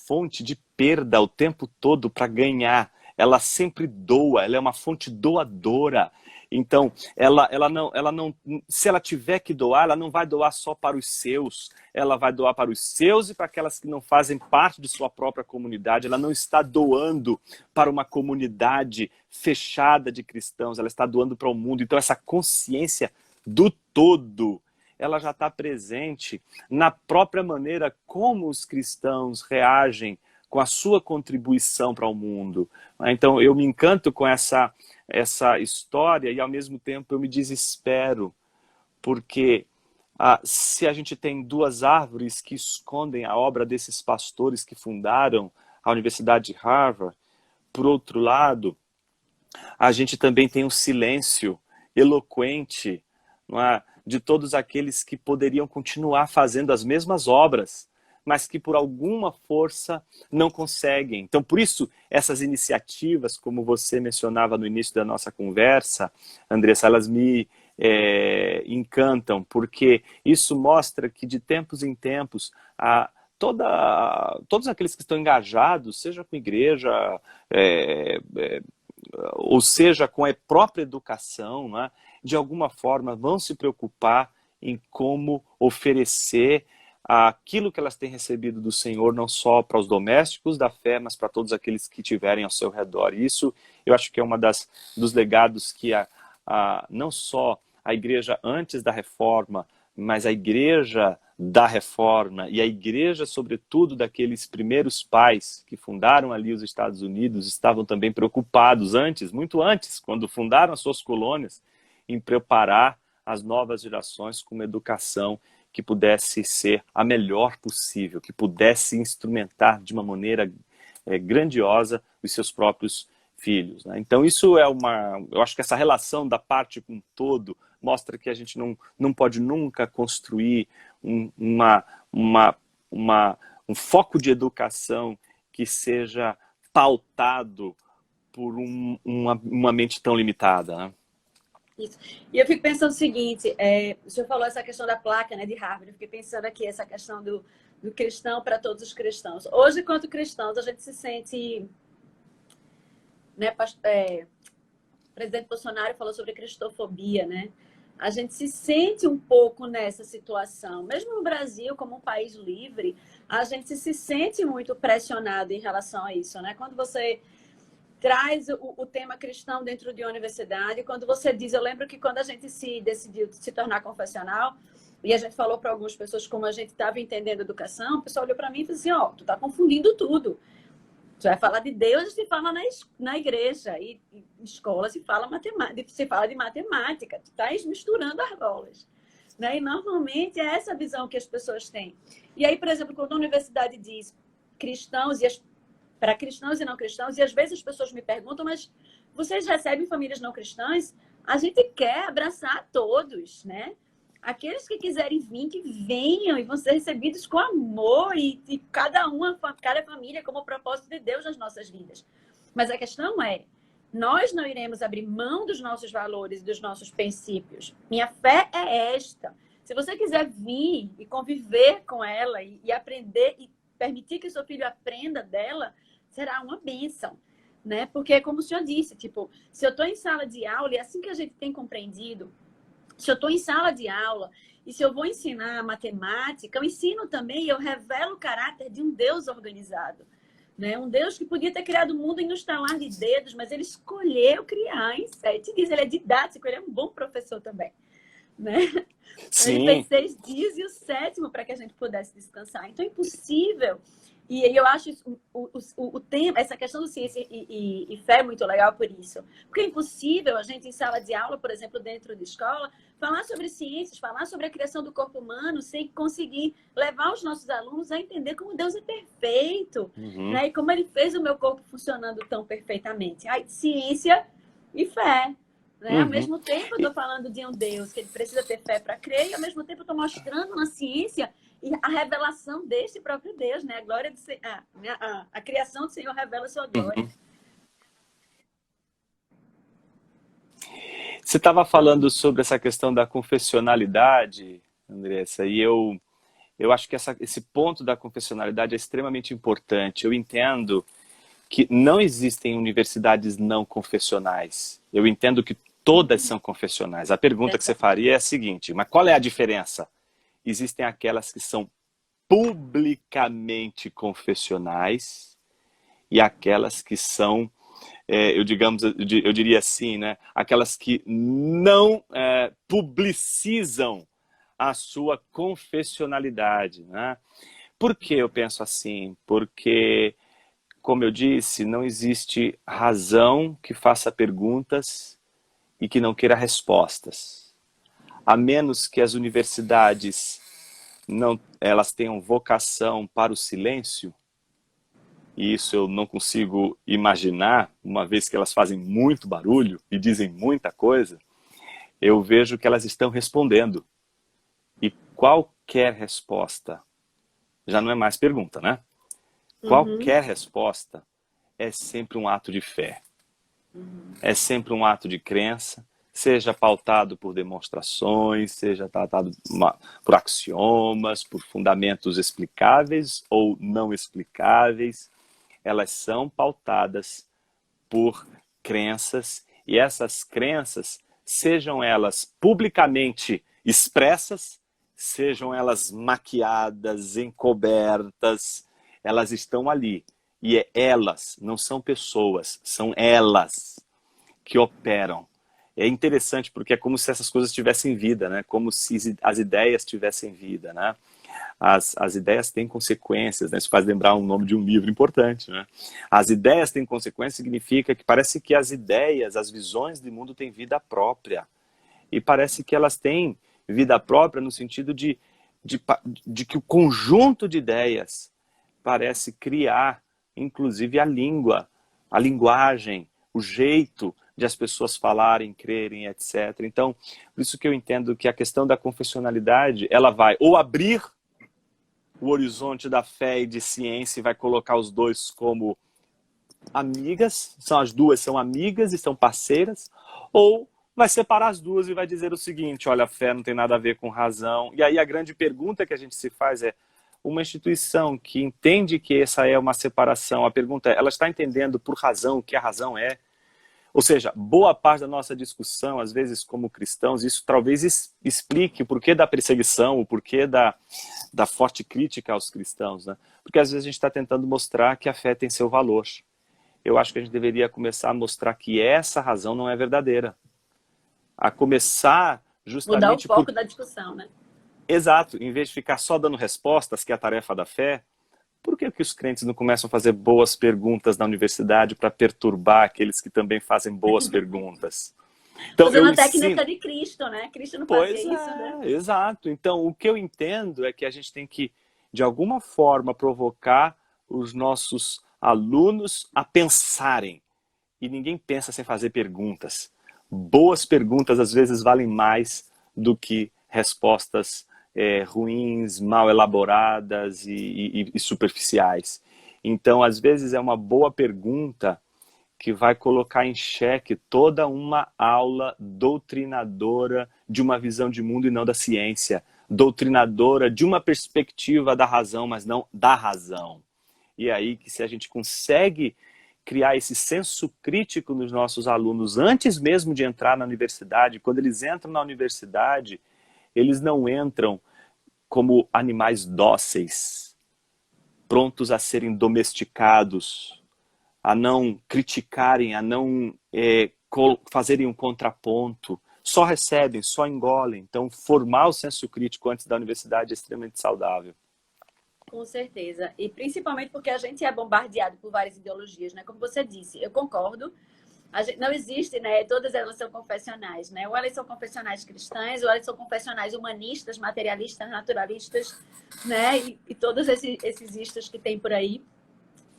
fonte de perda o tempo todo para ganhar. ela sempre doa, ela é uma fonte doadora. Então, ela não, se ela tiver que doar, ela não vai doar só para os seus, ela vai doar para os seus e para aquelas que não fazem parte de sua própria comunidade. Ela não está doando para uma comunidade fechada de cristãos, ela está doando para o mundo. Então, essa consciência do todo, ela já está presente na própria maneira como os cristãos reagem com a sua contribuição para o mundo. Então, eu me encanto com essa história e, ao mesmo tempo, eu me desespero, porque se a gente tem duas árvores que escondem a obra desses pastores que fundaram a Universidade de Harvard, por outro lado, a gente também tem um silêncio eloquente, não é, de todos aqueles que poderiam continuar fazendo as mesmas obras, mas que por alguma força não conseguem. Então, por isso, essas iniciativas, como você mencionava no início da nossa conversa, Andressa, elas me encantam, porque isso mostra que de tempos em tempos, todos aqueles que estão engajados, seja com igreja, ou seja com a própria educação, né, de alguma forma vão se preocupar em como oferecer aquilo que elas têm recebido do Senhor, não só para os domésticos da fé, mas para todos aqueles que tiverem ao seu redor. E isso, eu acho que é uma dos legados que não só a igreja antes da reforma, mas a igreja da reforma e a igreja, sobretudo, daqueles primeiros pais que fundaram ali os Estados Unidos, estavam também preocupados antes, muito antes, quando fundaram as suas colônias, em preparar as novas gerações com uma educação que pudesse ser a melhor possível, que pudesse instrumentar de uma maneira grandiosa os seus próprios filhos, né? Então isso eu acho que essa relação da parte com o todo mostra que a gente não pode nunca construir um foco de educação que seja pautado por uma mente tão limitada, né? Isso. E eu fico pensando o seguinte, o senhor falou essa questão da placa, né, de Harvard, eu fiquei pensando aqui essa questão do cristão para todos os cristãos. Hoje, enquanto cristãos, a gente se sente, né, o presidente Bolsonaro falou sobre cristofobia, né? A gente se sente um pouco nessa situação. Mesmo no Brasil, como um país livre, a gente se sente muito pressionado em relação a isso, né? Quando você traz o tema cristão dentro de uma universidade, quando você diz, eu lembro que quando a gente decidiu se tornar confessional, e a gente falou para algumas pessoas como a gente estava entendendo a educação, o pessoal olhou para mim e disse assim, tu está confundindo tudo. Você vai falar de Deus, se fala na igreja, e em escola se fala de matemática, tu estás misturando as bolas, né? E normalmente é essa visão que as pessoas têm. E aí, por exemplo, quando a universidade diz cristãos para cristãos e não cristãos, e às vezes as pessoas me perguntam, mas vocês recebem famílias não cristãs? A gente quer abraçar todos, né? Aqueles que quiserem vir, que venham e vão ser recebidos com amor e cada família como o propósito de Deus nas nossas vidas. Mas a questão é, nós não iremos abrir mão dos nossos valores e dos nossos princípios. Minha fé é esta. Se você quiser vir e conviver com ela e aprender e permitir que o seu filho aprenda dela, será uma bênção, né? Porque, como o senhor disse, tipo, se eu estou em sala de aula, e é assim que a gente tem compreendido, se eu estou em sala de aula e se eu vou ensinar matemática, eu ensino também e eu revelo o caráter de um Deus organizado, né? Um Deus que podia ter criado o mundo em um estalar de dedos, mas ele escolheu criar em 7 dias. Ele é didático, ele é um bom professor também, né? Sim. Ele fez 6 dias e o 7º para que a gente pudesse descansar. Então é impossível. E eu acho o tema, essa questão do ciência e fé é muito legal por isso. Porque é impossível a gente, em sala de aula, por exemplo, dentro de escola, falar sobre ciências, falar sobre a criação do corpo humano, sem conseguir levar os nossos alunos a entender como Deus é perfeito, né? E como ele fez o meu corpo funcionando tão perfeitamente. Aí, ciência e fé. Né? Ao mesmo tempo, eu estou falando de um Deus que ele precisa ter fé para crer, e ao mesmo tempo, eu estou mostrando na ciência e a revelação deste próprio Deus, né? A glória de a criação do Senhor revela a sua glória. Você estava falando sobre essa questão da confessionalidade, Andressa, e eu acho que esse ponto da confessionalidade é extremamente importante. Eu entendo que não existem universidades não confessionais. Eu entendo que todas são confessionais. A pergunta que você faria é a seguinte, mas qual é a diferença? Existem aquelas que são publicamente confessionais e aquelas que são, eu diria assim, né, aquelas que não publicizam a sua confessionalidade, né? Por que eu penso assim? Porque, como eu disse, não existe razão que faça perguntas e que não queira respostas. A menos que as universidades elas tenham vocação para o silêncio, e isso eu não consigo imaginar, uma vez que elas fazem muito barulho e dizem muita coisa, eu vejo que elas estão respondendo. E qualquer resposta já não é mais pergunta, né? Qualquer resposta é sempre um ato de fé. É sempre um ato de crença, seja pautado por demonstrações, seja pautado por axiomas, por fundamentos explicáveis ou não explicáveis. Elas são pautadas por crenças, e essas crenças, sejam elas publicamente expressas, sejam elas maquiadas, encobertas, elas estão ali. E elas, não são pessoas, são elas que operam. É interessante porque é como se essas coisas tivessem vida, né? Como se as ideias tivessem vida, né? As ideias têm consequências, né? Isso faz lembrar o nome de um livro importante, né? As ideias têm consequências significa que parece que as ideias, as visões de mundo têm vida própria. E parece que elas têm vida própria no sentido de que o conjunto de ideias parece criar, inclusive, a língua, a linguagem, o jeito de as pessoas falarem, crerem, etc. Então, por isso que eu entendo que a questão da confessionalidade, ela vai ou abrir o horizonte da fé e de ciência e vai colocar os dois como amigas, as duas são amigas e são parceiras, ou vai separar as duas e vai dizer o seguinte, olha, a fé não tem nada a ver com razão. E aí a grande pergunta que a gente se faz é, uma instituição que entende que essa é uma separação, a pergunta é, ela está entendendo por razão o que a razão é? Ou seja, boa parte da nossa discussão, às vezes como cristãos, isso talvez explique o porquê da perseguição, o porquê da forte crítica aos cristãos, né? Porque às vezes a gente está tentando mostrar que a fé tem seu valor. Eu acho que a gente deveria começar a mostrar que essa razão não é verdadeira. A começar justamente... Mudar o foco da discussão, né? Exato. Em vez de ficar só dando respostas, que é a tarefa da fé, por que os crentes não começam a fazer boas perguntas na universidade para perturbar aqueles que também fazem boas perguntas? Então, usando a técnica de Cristo, né? Cristo não fazia isso, né? Exato. Então, o que eu entendo é que a gente tem que, de alguma forma, provocar os nossos alunos a pensarem. E ninguém pensa sem fazer perguntas. Boas perguntas, às vezes, valem mais do que respostas ruins, mal elaboradas e superficiais. Então, às vezes, é uma boa pergunta que vai colocar em xeque toda uma aula doutrinadora de uma visão de mundo e não da ciência. Doutrinadora de uma perspectiva da razão, mas não da razão. E aí que se a gente consegue criar esse senso crítico nos nossos alunos, antes mesmo de entrar na universidade, quando eles entram na universidade, eles não entram como animais dóceis, prontos a serem domesticados, a não criticarem, a não fazerem um contraponto, só recebem, só engolem. Então, formar o senso crítico antes da universidade é extremamente saudável. Com certeza. E principalmente porque a gente é bombardeado por várias ideologias, né? Como você disse, eu concordo. Não existe, né? Todas elas são confessionais, né? Ou elas são confessionais cristãs, ou elas são confessionais humanistas, materialistas, naturalistas, né? E todos esses istas que tem por aí.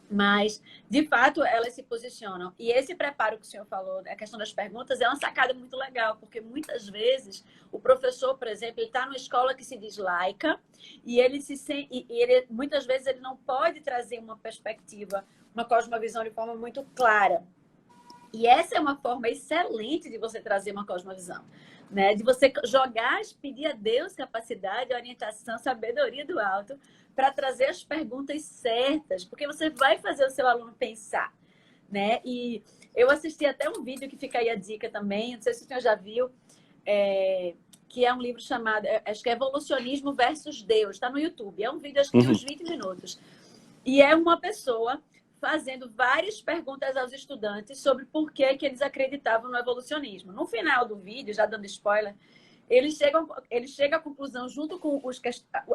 Mas, de fato, elas se posicionam. E esse preparo que o senhor falou, a questão das perguntas, é uma sacada muito legal, porque muitas vezes o professor, por exemplo, ele está numa escola que se diz laica e muitas vezes ele não pode trazer uma perspectiva, uma cosmovisão de forma muito clara. E essa é uma forma excelente de você trazer uma cosmovisão. né? De você jogar, pedir a Deus capacidade, orientação, sabedoria do alto para trazer as perguntas certas, porque você vai fazer o seu aluno pensar, né? E eu assisti até um vídeo que fica aí a dica também, não sei se o senhor já viu, que é um livro chamado, acho que é Evolucionismo versus Deus, está no YouTube. É um vídeo, acho que de uns 20 minutos. E é uma pessoa fazendo várias perguntas aos estudantes sobre por que eles acreditavam no evolucionismo. No final do vídeo, já dando spoiler, ele chega à conclusão, junto com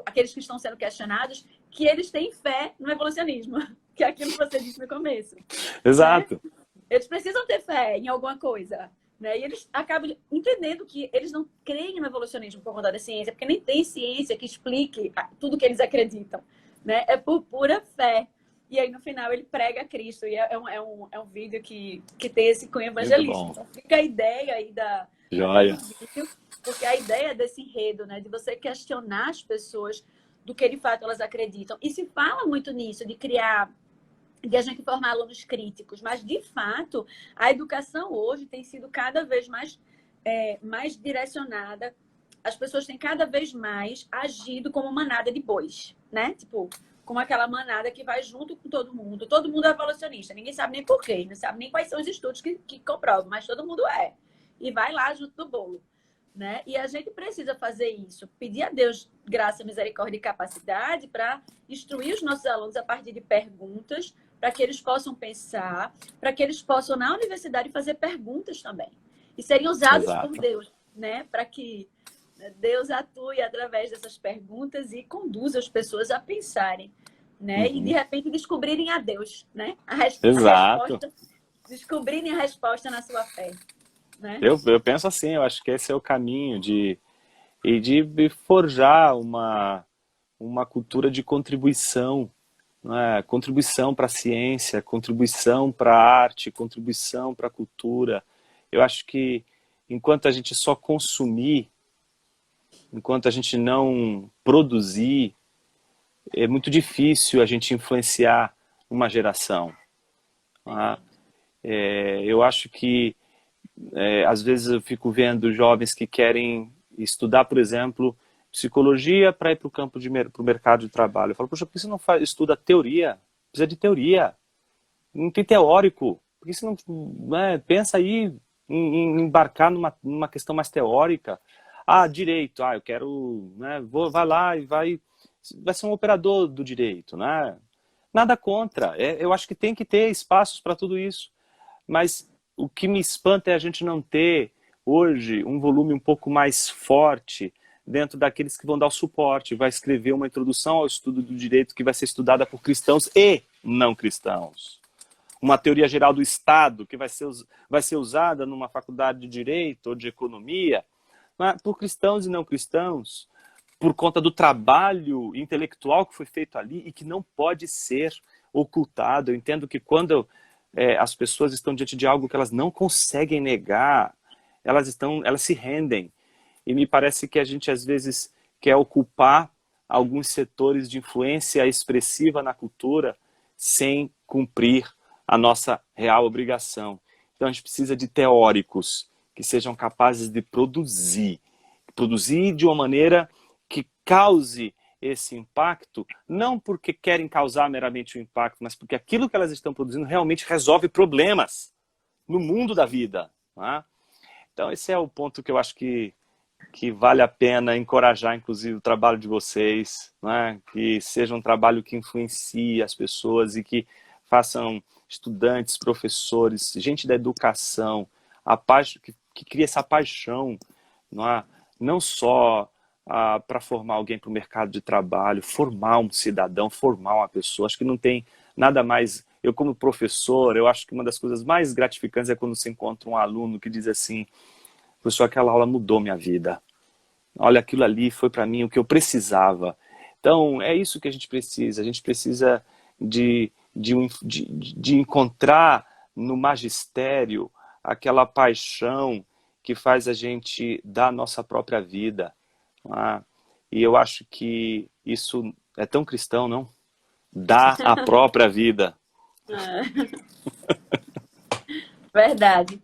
aqueles que estão sendo questionados, que eles têm fé no evolucionismo, que é aquilo que você disse no começo. Exato. Né? Eles precisam ter fé em alguma coisa. Né? E eles acabam entendendo que eles não creem no evolucionismo por conta da ciência, porque nem tem ciência que explique tudo que eles acreditam. Né? É por pura fé. E aí, no final, ele prega Cristo. E é um vídeo que tem esse cunho evangelístico. Então, fica a ideia aí Joia. do vídeo, porque a ideia desse enredo, né, de você questionar as pessoas do que, de fato, elas acreditam. E se fala muito nisso, de a gente formar alunos críticos. Mas, de fato, a educação hoje tem sido cada vez mais direcionada. As pessoas têm cada vez mais agido como manada de bois, né? Tipo, como aquela manada que vai junto com todo mundo. Todo mundo é evolucionista. Ninguém sabe nem porquê, não sabe nem quais são os estudos que comprovam, mas todo mundo é. E vai lá junto do bolo. Né? E a gente precisa fazer isso. Pedir a Deus graça, misericórdia e capacidade para instruir os nossos alunos a partir de perguntas, para que eles possam pensar, para que eles possam, na universidade, fazer perguntas também. E serem usados Exato. por Deus, né? Para que Deus atue através dessas perguntas e conduza as pessoas a pensarem, né? E de repente descobrirem a Deus, né? Exato. Descobrirem a resposta na sua fé, né? Eu penso assim, eu acho que esse é o caminho de forjar uma cultura de contribuição, né? Contribuição para a ciência, contribuição para a arte, contribuição para a cultura. Eu acho que enquanto a gente só consumir, enquanto a gente não produzir, é muito difícil a gente influenciar uma geração. Tá? Eu acho que, às vezes, eu fico vendo jovens que querem estudar, por exemplo, psicologia para ir para o campo para o mercado de trabalho. Eu falo, poxa, por que você não estuda teoria? Precisa de teoria. Não tem teórico. Por que você não pensa aí em embarcar numa questão mais teórica? Direito, eu quero, né, vai lá e vai ser um operador do direito, né? Nada contra, eu acho que tem que ter espaços para tudo isso, mas o que me espanta é a gente não ter hoje um volume um pouco mais forte dentro daqueles que vão dar o suporte, vai escrever uma introdução ao estudo do direito que vai ser estudada por cristãos e não cristãos. Uma teoria geral do Estado que vai ser usada numa faculdade de direito ou de economia, por cristãos e não cristãos, por conta do trabalho intelectual que foi feito ali e que não pode ser ocultado. Eu entendo que quando as pessoas estão diante de algo que elas não conseguem negar, elas se rendem. E me parece que a gente, às vezes, quer ocupar alguns setores de influência expressiva na cultura sem cumprir a nossa real obrigação. Então, a gente precisa de teóricos que sejam capazes de produzir de uma maneira que cause esse impacto, não porque querem causar meramente o impacto, mas porque aquilo que elas estão produzindo realmente resolve problemas no mundo da vida. Tá? Então, esse é o ponto que eu acho que vale a pena encorajar, inclusive, o trabalho de vocês, né? Que seja um trabalho que influencie as pessoas e que façam estudantes, professores, gente da educação, que cria essa paixão, não só para formar alguém para o mercado de trabalho, formar um cidadão, formar uma pessoa. Acho que não tem nada mais... Eu, como professor, eu acho que uma das coisas mais gratificantes é quando você encontra um aluno que diz assim: professor, aquela aula mudou minha vida. Olha, aquilo ali foi para mim o que eu precisava. Então, é isso que a gente precisa. A gente precisa de encontrar no magistério aquela paixão que faz a gente dar a nossa própria vida. E eu acho que isso é tão cristão, não? Dar a própria vida. Verdade.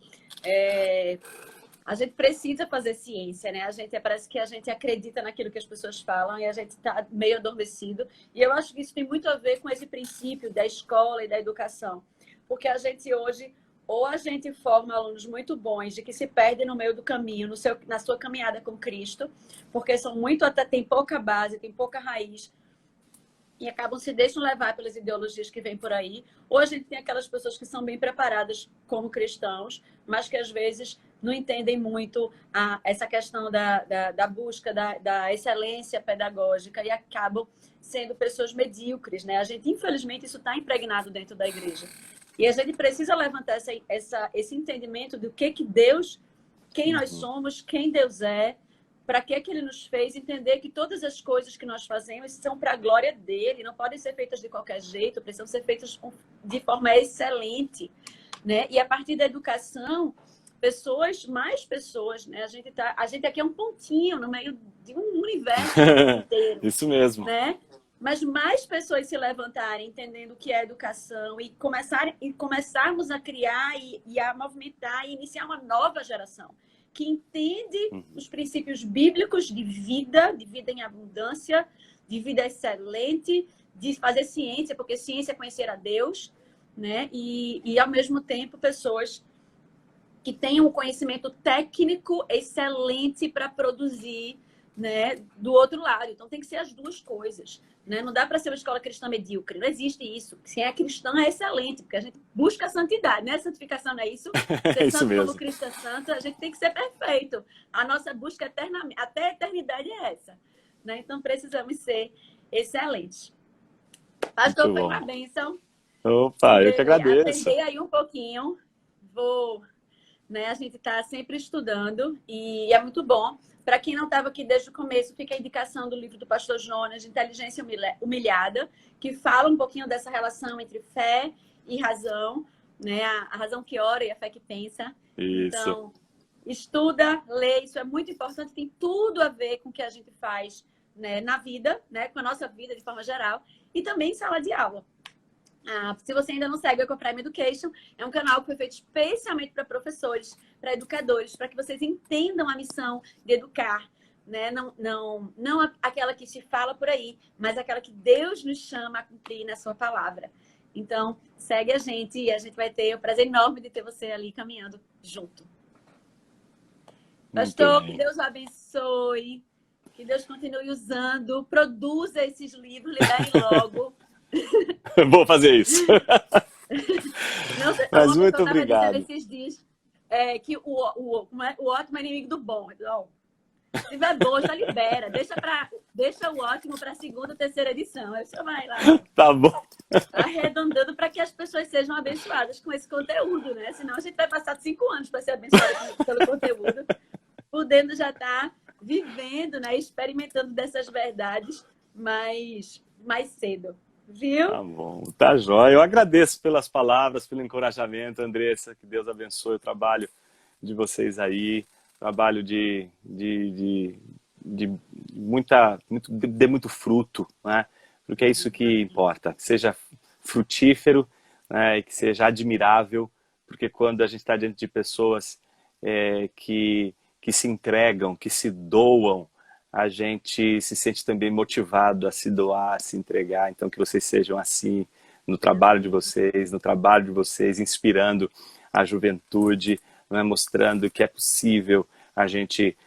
A gente precisa fazer ciência, né? Parece que a gente acredita naquilo que as pessoas falam e a gente está meio adormecido. E eu acho que isso tem muito a ver com esse princípio da escola e da educação. Porque a gente hoje, ou a gente forma alunos muito bons de que se perdem no meio do caminho, na sua caminhada com Cristo, porque tem pouca base, tem pouca raiz, e acabam se deixam levar pelas ideologias que vêm por aí. Ou a gente tem aquelas pessoas que são bem preparadas como cristãos, mas que às vezes não entendem muito essa questão da busca da excelência pedagógica e acabam sendo pessoas medíocres, né? A gente, infelizmente, isso está impregnado dentro da igreja. E a gente precisa levantar esse entendimento do que Deus, quem nós somos, quem Deus é, para que Ele nos fez, entender que todas as coisas que nós fazemos são para a glória dele, não podem ser feitas de qualquer jeito, precisam ser feitas de forma excelente, né? E a partir da educação, mais pessoas, né? A gente aqui é um pontinho no meio de um universo inteiro. Isso mesmo. Né? Mas mais pessoas se levantarem entendendo o que é educação e começarmos a criar e a movimentar e iniciar uma nova geração que entende os princípios bíblicos de vida em abundância, de vida excelente, de fazer ciência, porque ciência é conhecer a Deus, né? E ao mesmo tempo, pessoas que tenham um conhecimento técnico excelente para produzir, né, do outro lado. Então, tem que ser as duas coisas. Né? Não dá para ser uma escola cristã medíocre. Não existe isso. Se é cristã, é excelente, porque a gente busca a santidade, né? Santificação não é isso? Ser isso santo mesmo. como cristã santa, a gente tem que ser perfeito. A nossa busca eternamente, até a eternidade é essa. Né? Então, precisamos ser excelentes. Pastor, foi uma bênção. Opa, eu que agradeço. Aprender aí um pouquinho. Né? A gente está sempre estudando e é muito bom. Para quem não estava aqui desde o começo, fica a indicação do livro do pastor Jonas, de Inteligência Humilhada, que fala um pouquinho dessa relação entre fé e razão, né? A razão que ora e a fé que pensa. Isso. Então, estuda, lê, isso é muito importante, tem tudo a ver com o que a gente faz, né, na vida, né, com a nossa vida de forma geral, e também em sala de aula. Se você ainda não segue o EcoPrime Education, é um canal que foi feito especialmente para professores, para educadores, para que vocês entendam a missão de educar, né? Não aquela que se fala por aí, mas aquela que Deus nos chama a cumprir na sua palavra. Então, segue a gente e a gente vai ter o prazer enorme de ter você ali caminhando junto. Pastor, que Deus o abençoe, que Deus continue usando, produza esses livros, liberem logo. Vou fazer isso. Não, mas muito obrigado. Esses dias, que o ótimo é inimigo do bom. Então, se tiver bom, já libera. Deixa o ótimo para a segunda, terceira edição. Aí você vai lá. Tá bom. Arredondando para que as pessoas sejam abençoadas com esse conteúdo, né? Senão a gente vai passar 5 anos para ser abençoada pelo conteúdo, podendo já estar vivendo, né? Experimentando dessas verdades mais cedo. Viu? Tá bom, tá jóia. Eu agradeço pelas palavras, pelo encorajamento, Andressa, que Deus abençoe o trabalho de vocês aí, trabalho de muito fruto, né? Porque é isso que importa, que seja frutífero, né? E que seja admirável, porque quando a gente está diante de pessoas que se entregam, que se doam, a gente se sente também motivado a se doar, a se entregar. Então, que vocês sejam assim no trabalho de vocês, inspirando a juventude, né, mostrando que é possível a gente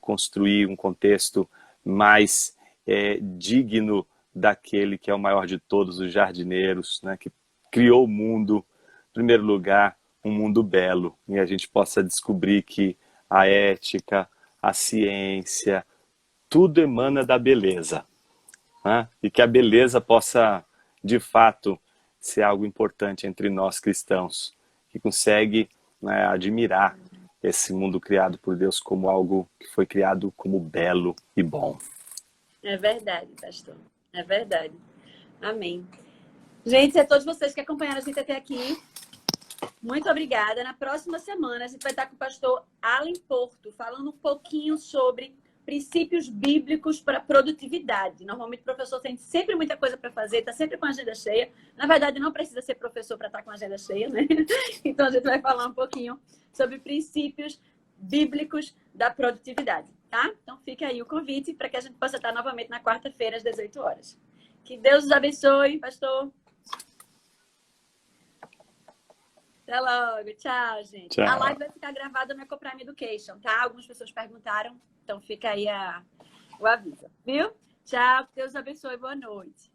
construir um contexto mais digno daquele que é o maior de todos os jardineiros, né, que criou o mundo, em primeiro lugar, um mundo belo, e a gente possa descobrir que a ética, a ciência, tudo emana da beleza, né? E que a beleza possa, de fato, ser algo importante entre nós cristãos, que consegue, né, admirar esse mundo criado por Deus como algo que foi criado como belo e bom. É verdade, pastor. É verdade. Amém. Gente, a todos vocês que acompanharam a gente até aqui, muito obrigada. Na próxima semana, a gente vai estar com o pastor Alan Porto, falando um pouquinho sobre princípios bíblicos para produtividade. Normalmente o professor tem sempre muita coisa para fazer, está sempre com a agenda cheia. Na verdade, não precisa ser professor para estar com a agenda cheia, né? Então a gente vai falar um pouquinho sobre princípios bíblicos da produtividade, tá? Então fica aí o convite para que a gente possa estar novamente na quarta-feira às 18 horas. Que Deus os abençoe, pastor. Até logo. Tchau, gente. Tchau. A live vai ficar gravada no EcoPrime Education, tá? Algumas pessoas perguntaram, então fica aí o aviso, viu? Tchau, Deus abençoe, boa noite.